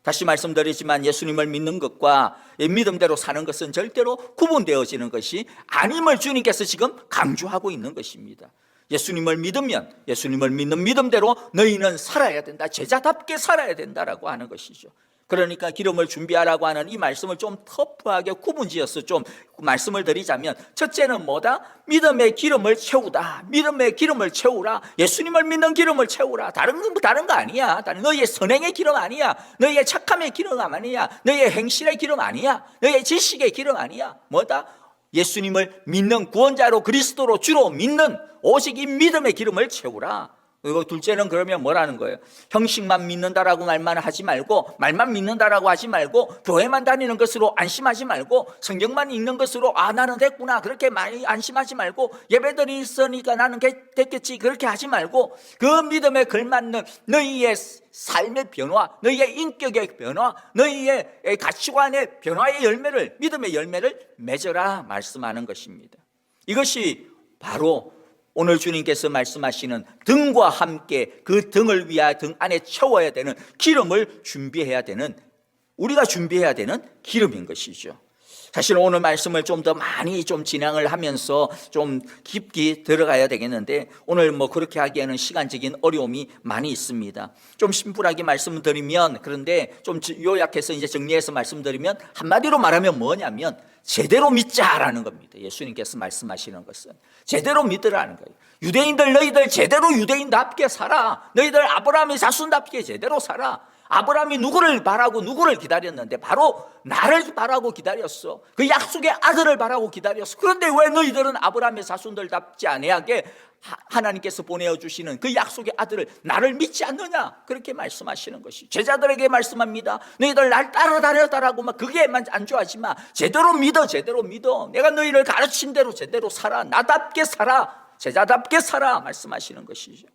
Speaker 1: 다시 말씀드리지만 예수님을 믿는 것과 믿음대로 사는 것은 절대로 구분되어지는 것이 아님을 주님께서 지금 강조하고 있는 것입니다. 예수님을 믿으면 예수님을 믿는 믿음대로 너희는 살아야 된다. 제자답게 살아야 된다라고 하는 것이죠. 그러니까 기름을 준비하라고 하는 이 말씀을 좀 터프하게 구분지어서 좀 말씀을 드리자면, 첫째는 뭐다? 믿음의 기름을 채우다. 믿음의 기름을 채우라. 예수님을 믿는 기름을 채우라. 다른 거 아니야. 너희의 선행의 기름 아니야. 너희의 착함의 기름 아니야. 너희의 행실의 기름 아니야. 너희의 지식의 기름 아니야. 뭐다? 예수님을 믿는 구원자로 그리스도로 주로 믿는 오직 이 믿음의 기름을 채우라. 그리고 둘째는 그러면 뭐라는 거예요? 형식만 믿는다라고 말만 믿는다라고 하지 말고, 교회만 다니는 것으로 안심하지 말고, 성경만 읽는 것으로 나는 됐구나 그렇게 많이 안심하지 말고, 예배들이 있으니까 나는 됐겠지 그렇게 하지 말고, 그 믿음에 걸맞는 너희의 삶의 변화, 너희의 인격의 변화, 너희의 가치관의 변화의 열매를, 믿음의 열매를 맺어라 말씀하는 것입니다. 이것이 바로 오늘 주님께서 말씀하시는 등과 함께 그 등을 위하여 등 안에 채워야 되는 기름을 준비해야 되는, 우리가 준비해야 되는 기름인 것이죠. 사실 오늘 말씀을 좀 더 많이 좀 진행을 하면서 좀 깊이 들어가야 되겠는데, 오늘 그렇게 하기에는 시간적인 어려움이 많이 있습니다. 좀 심플하게 말씀드리면, 그런데 좀 요약해서 이제 정리해서 말씀드리면, 한마디로 말하면 뭐냐면 제대로 믿자라는 겁니다. 예수님께서 말씀하시는 것은 제대로 믿으라는 거예요. 유대인들, 너희들 제대로 유대인답게 살아. 너희들 아브라함의 자손답게 제대로 살아. 아브라함이 누구를 바라고 누구를 기다렸는데 바로 나를 바라고 기다렸어. 그 약속의 아들을 바라고 기다렸어. 그런데 왜 너희들은 아브라함의 자손들답지 아니하게 하나님께서 보내주시는 그 약속의 아들을, 나를 믿지 않느냐, 그렇게 말씀하시는 것이 제자들에게 말씀합니다. 너희들 날 따라다녔다라고 막 그게만 안주하지 마. 제대로 믿어. 내가 너희를 가르친 대로 제대로 살아. 나답게 살아. 제자답게 살아 말씀하시는 것이죠.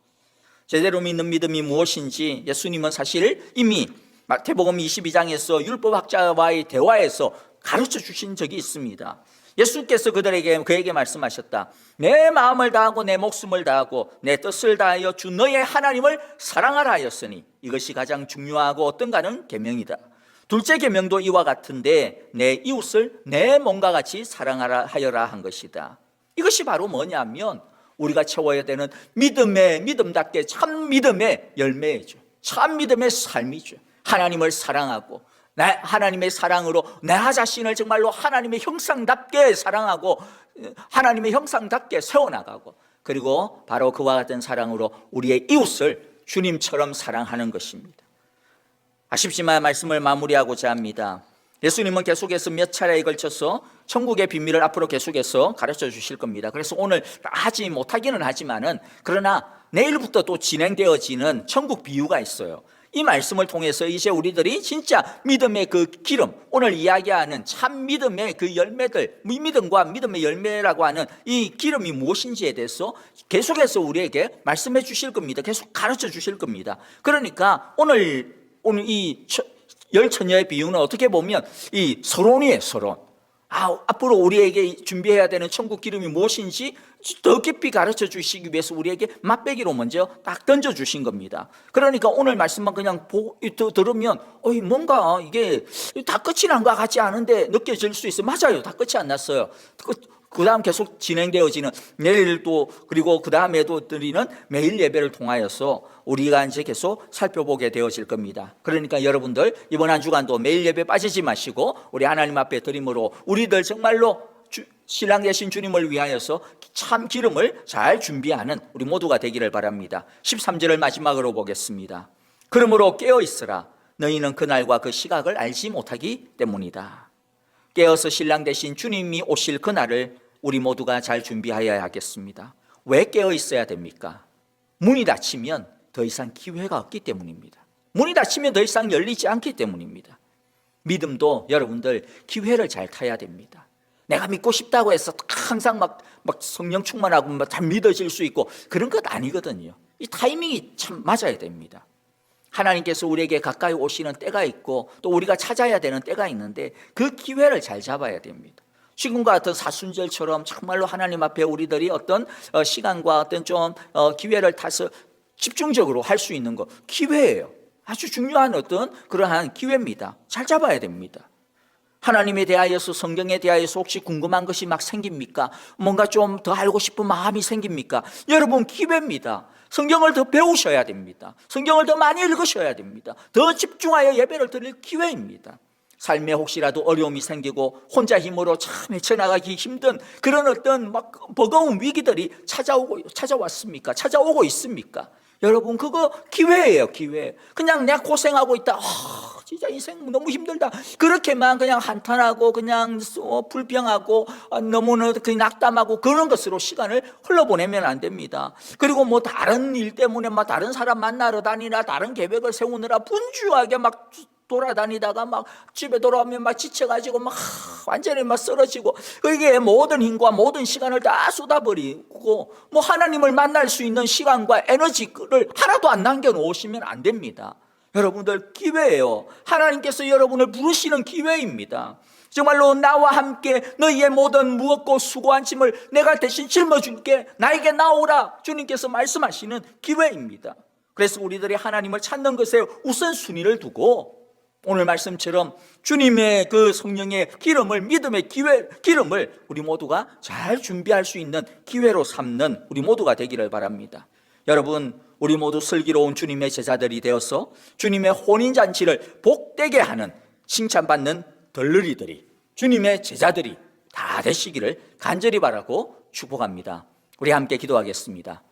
Speaker 1: 제대로 믿는 믿음이 무엇인지 예수님은 사실 이미 마태복음 22장에서 율법학자와의 대화에서 가르쳐 주신 적이 있습니다. 예수께서 그에게 말씀하셨다. 내 마음을 다하고 내 목숨을 다하고 내 뜻을 다하여 주 너의 하나님을 사랑하라 하였으니 이것이 가장 중요하고 어떤가는 계명이다. 둘째 계명도 이와 같은데 내 이웃을 내 몸과 같이 사랑하라 하여라 한 것이다. 이것이 바로 뭐냐면 우리가 채워야 되는 믿음답게 참 믿음의 열매이죠. 참 믿음의 삶이죠. 하나님을 사랑하고 하나님의 사랑으로 나 자신을 정말로 하나님의 형상답게 사랑하고 하나님의 형상답게 세워나가고, 그리고 바로 그와 같은 사랑으로 우리의 이웃을 주님처럼 사랑하는 것입니다. 아쉽지만 말씀을 마무리하고자 합니다. 예수님은 계속해서 몇 차례에 걸쳐서 천국의 비밀을 앞으로 계속해서 가르쳐 주실 겁니다. 그래서 오늘 하지 못하기는 하지만은, 그러나 내일부터 또 진행되어지는 천국 비유가 있어요. 이 말씀을 통해서 이제 우리들이 진짜 믿음의 그 기름, 오늘 이야기하는 참 믿음의 그 열매들, 믿음과 믿음의 열매라고 하는 이 기름이 무엇인지에 대해서 계속해서 우리에게 말씀해 주실 겁니다. 계속 가르쳐 주실 겁니다. 그러니까 오늘 이 열 처녀의 비유는 어떻게 보면 이 서론이에요, 서론. 앞으로 우리에게 준비해야 되는 천국 기름이 무엇인지 더 깊이 가르쳐 주시기 위해서 우리에게 맛배기로 먼저 딱 던져 주신 겁니다. 그러니까 오늘 말씀만 그냥 들으면 뭔가 이게 다 끝이 난 것 같지 않은데 느껴질 수 있어요. 맞아요, 다 끝이 안 났어요. 그 다음 계속 진행되어지는 내일도, 그리고 그 다음에도 드리는 매일 예배를 통하여서 우리가 이제 계속 살펴보게 되어질 겁니다. 그러니까 여러분들 이번 한 주간도 매일 예배 빠지지 마시고 우리 하나님 앞에 드림으로 우리들 정말로 신랑 되신 주님을 위하여서 참 기름을 잘 준비하는 우리 모두가 되기를 바랍니다. 13절을 마지막으로 보겠습니다. 그러므로 깨어 있으라. 너희는 그날과 그 시각을 알지 못하기 때문이다. 깨어서 신랑 대신 주님이 오실 그날을 우리 모두가 잘 준비하여야 하겠습니다. 왜 깨어 있어야 됩니까? 문이 닫히면 더 이상 기회가 없기 때문입니다. 문이 닫히면 더 이상 열리지 않기 때문입니다. 믿음도 여러분들 기회를 잘 타야 됩니다. 내가 믿고 싶다고 해서 항상 막 성령 충만하고 막 잘 믿어질 수 있고 그런 것 아니거든요. 이 타이밍이 참 맞아야 됩니다. 하나님께서 우리에게 가까이 오시는 때가 있고 또 우리가 찾아야 되는 때가 있는데 그 기회를 잘 잡아야 됩니다. 지금과 같은 사순절처럼 정말로 하나님 앞에 우리들이 어떤 시간과 어떤 좀 기회를 타서 집중적으로 할 수 있는 것, 기회예요. 아주 중요한 어떤 그러한 기회입니다. 잘 잡아야 됩니다. 하나님에 대하여서, 성경에 대하여서 혹시 궁금한 것이 막 생깁니까? 뭔가 좀 더 알고 싶은 마음이 생깁니까? 여러분, 기회입니다. 성경을 더 배우셔야 됩니다. 성경을 더 많이 읽으셔야 됩니다. 더 집중하여 예배를 드릴 기회입니다. 삶에 혹시라도 어려움이 생기고 혼자 힘으로 참 헤쳐나가기 힘든 그런 어떤 막 버거운 위기들이 찾아왔습니까? 찾아오고 있습니까? 여러분, 그거 기회예요, 기회. 그냥 내가 고생하고 있다. 진짜 인생 너무 힘들다. 그렇게만 그냥 한탄하고 그냥 불평하고 너무나 그냥 낙담하고 그런 것으로 시간을 흘러보내면 안 됩니다. 그리고 뭐 다른 일 때문에 막 다른 사람 만나러 다니나 다른 계획을 세우느라 분주하게 막 돌아다니다가 막 집에 돌아오면 막 지쳐가지고 막 완전히 막 쓰러지고 그게 모든 힘과 모든 시간을 다 쏟아버리고 뭐 하나님을 만날 수 있는 시간과 에너지를 하나도 안 남겨놓으시면 안 됩니다. 여러분들, 기회예요. 하나님께서 여러분을 부르시는 기회입니다. 정말로 나와 함께 너희의 모든 무겁고 수고한 짐을 내가 대신 짊어줄게, 나에게 나오라, 주님께서 말씀하시는 기회입니다. 그래서 우리들이 하나님을 찾는 것에 우선순위를 두고 오늘 말씀처럼 주님의 그 성령의 기름을, 믿음의 기름을 우리 모두가 잘 준비할 수 있는 기회로 삼는 우리 모두가 되기를 바랍니다. 여러분, 우리 모두 슬기로운 주님의 제자들이 되어서 주님의 혼인잔치를 복되게 하는, 칭찬받는 덜러리들이, 주님의 제자들이 다 되시기를 간절히 바라고 축복합니다. 우리 함께 기도하겠습니다.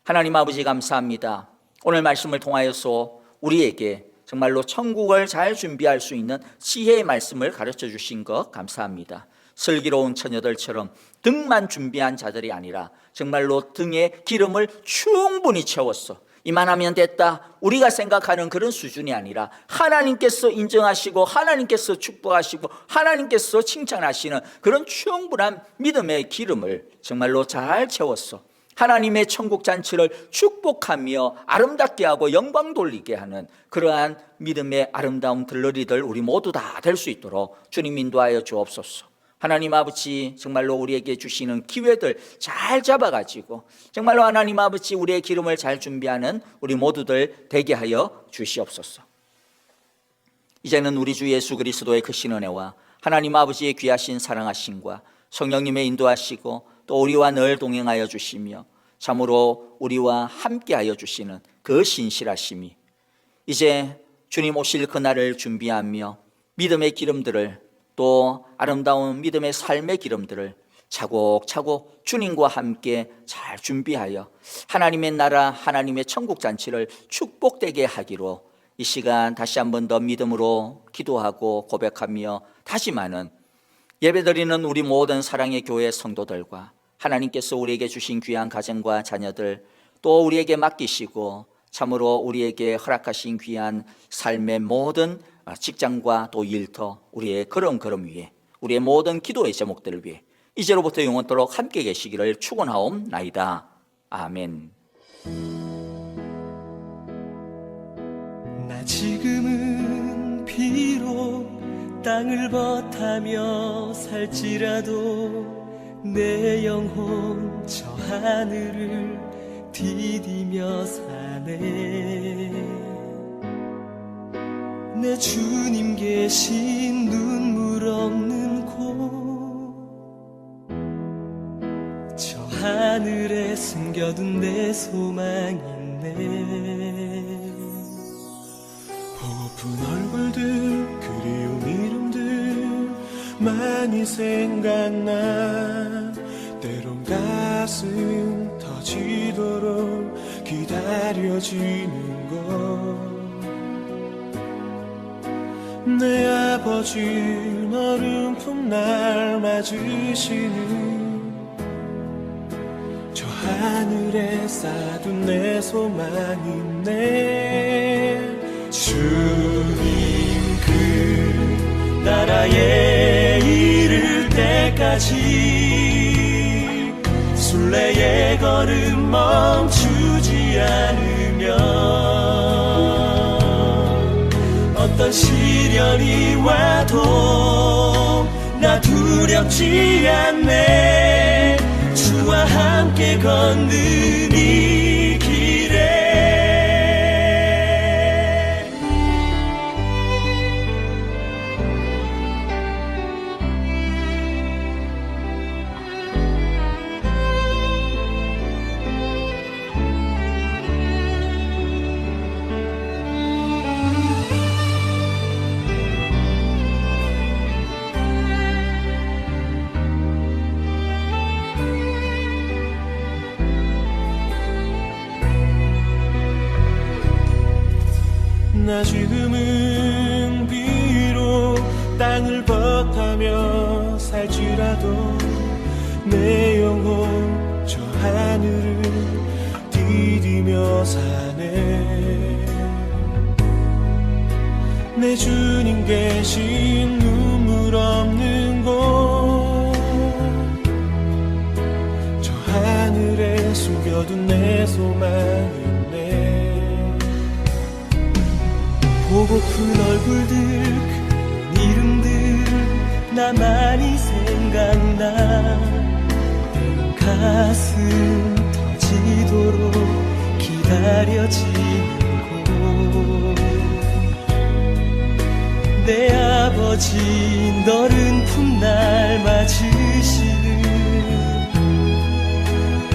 Speaker 1: 하나님 아버지, 감사합니다. 오늘 말씀을 통하여서 우리에게 정말로 천국을 잘 준비할 수 있는 지혜의 말씀을 가르쳐 주신 것 감사합니다. 슬기로운 처녀들처럼 등만 준비한 자들이 아니라 정말로 등에 기름을 충분히 채웠어. 이만하면 됐다, 우리가 생각하는 그런 수준이 아니라 하나님께서 인정하시고 하나님께서 축복하시고 하나님께서 칭찬하시는 그런 충분한 믿음의 기름을 정말로 잘 채웠어. 하나님의 천국 잔치를 축복하며 아름답게 하고 영광 돌리게 하는 그러한 믿음의 아름다운 들러리들 우리 모두 다 될 수 있도록 주님 인도하여 주옵소서. 하나님 아버지, 정말로 우리에게 주시는 기회들 잘 잡아가지고 정말로 하나님 아버지, 우리의 기름을 잘 준비하는 우리 모두들 되게 하여 주시옵소서. 이제는 우리 주 예수 그리스도의 크신 은혜와 하나님 아버지의 귀하신 사랑하심과 성령님의 인도하시고 또 우리와 늘 동행하여 주시며 참으로 우리와 함께하여 주시는 그 신실하심이 이제 주님 오실 그날을 준비하며 믿음의 기름들을, 또 아름다운 믿음의 삶의 기름들을 차곡차곡 주님과 함께 잘 준비하여 하나님의 나라, 하나님의 천국 잔치를 축복되게 하기로 이 시간 다시 한 번 더 믿음으로 기도하고 고백하며 다짐하는 예배드리는 우리 모든 사랑의 교회 성도들과 하나님께서 우리에게 주신 귀한 가정과 자녀들, 또 우리에게 맡기시고 참으로 우리에게 허락하신 귀한 삶의 모든 직장과 또 일터, 우리의 걸음 위에, 우리의 모든 기도의 제목들을 위해 이제로부터 영원토록 함께 계시기를 축원하옵나이다. 아멘.
Speaker 4: 나 지금은 비록 땅을 버타며 살지라도 내 영혼 저 하늘을 디디며 사네. 내 주님 계신 눈물 없는 곳, 저 하늘에 숨겨둔 내 소망 있네.
Speaker 3: 보고픈 얼굴들, 그리운 이름들 많이 생각나. 때론 가슴 터지도록 기다려지는 것, 내 아버지 너른 품날 맞으시는 저 하늘에 쌓둔 내 소망이네.
Speaker 4: 주님 그 나라에 이를 때까지 순례의 걸음 멈추지 않으면 어떤 시련이 와도 나 두렵지 않네. 주와 함께 걷는 이 길에
Speaker 3: 나 지금은 비록 땅을 벗하며 살지라도 내 영혼 저 하늘을 디디며 사네. 내 주님 계신 눈물 없는 곳 저 하늘에 숨겨둔 내 소망이네.
Speaker 4: 보고픈 얼굴들 그 이름들 나만이 생각나. 가슴 터지도록 기다려지는 곳 내 아버지 너른 품날 맞으시는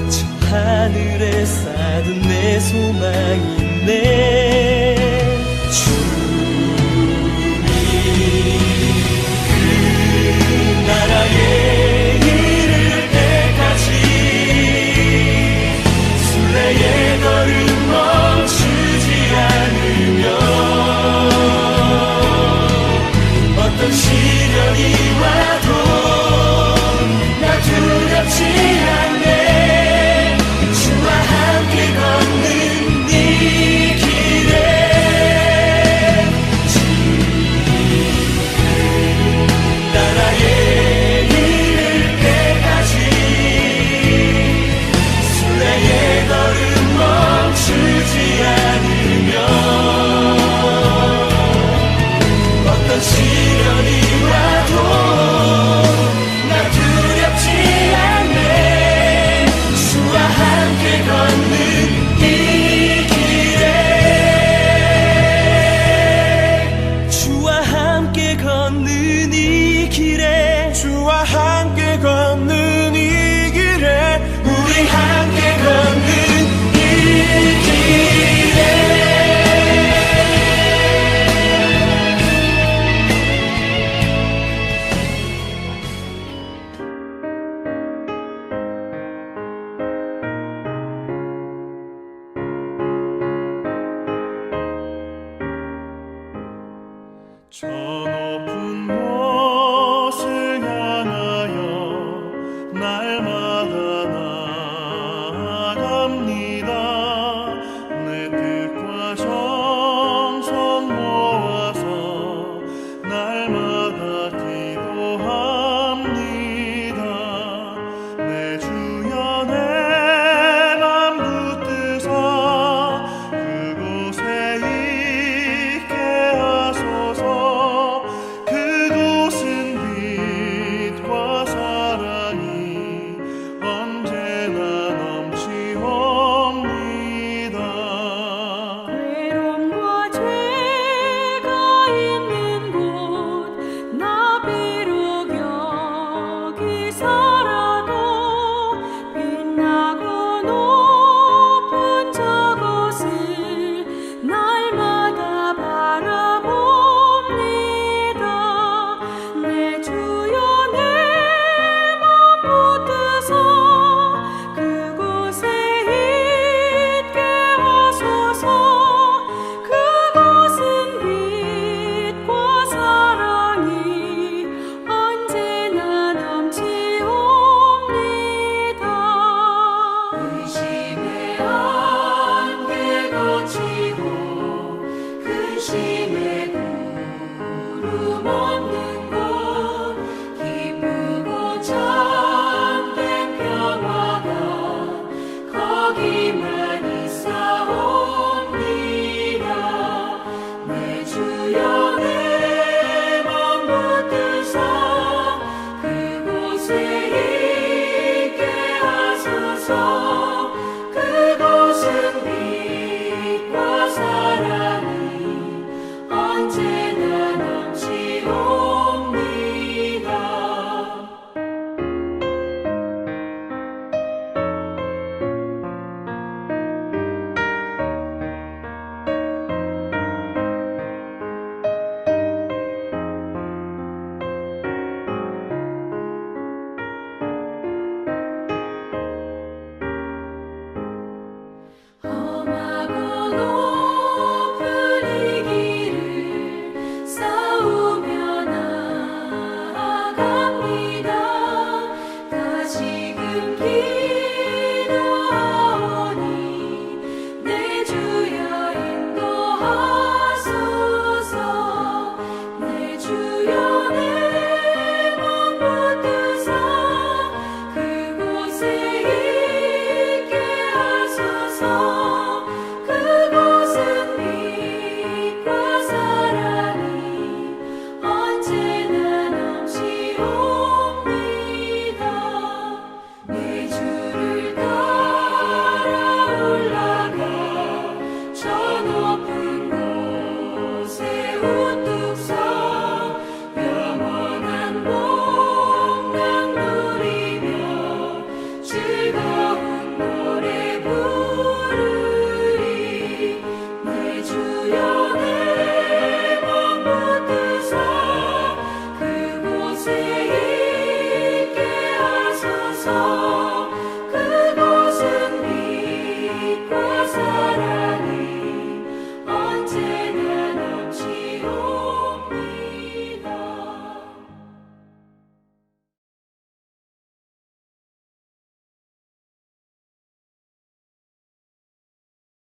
Speaker 4: 저 하늘에 쌓은 내 소망이네. 주님 그 나라에 이를 때까지 순례의 걸음 멈추지 않으면 어떤 시련이 와도 나 두렵지 않네. 주와 함께 걷는 이 길에 나라에 이를 때까지 순례의 걸음 멈추지 않으면 어떤 시련이 와도 나 두렵지 않네. 주와 함께 걷는 이 길에 주와 함께 걷는 이 길에
Speaker 3: 주와 함께 걷는 이 길에
Speaker 4: 우리 함께 걷는 이 길에
Speaker 3: 저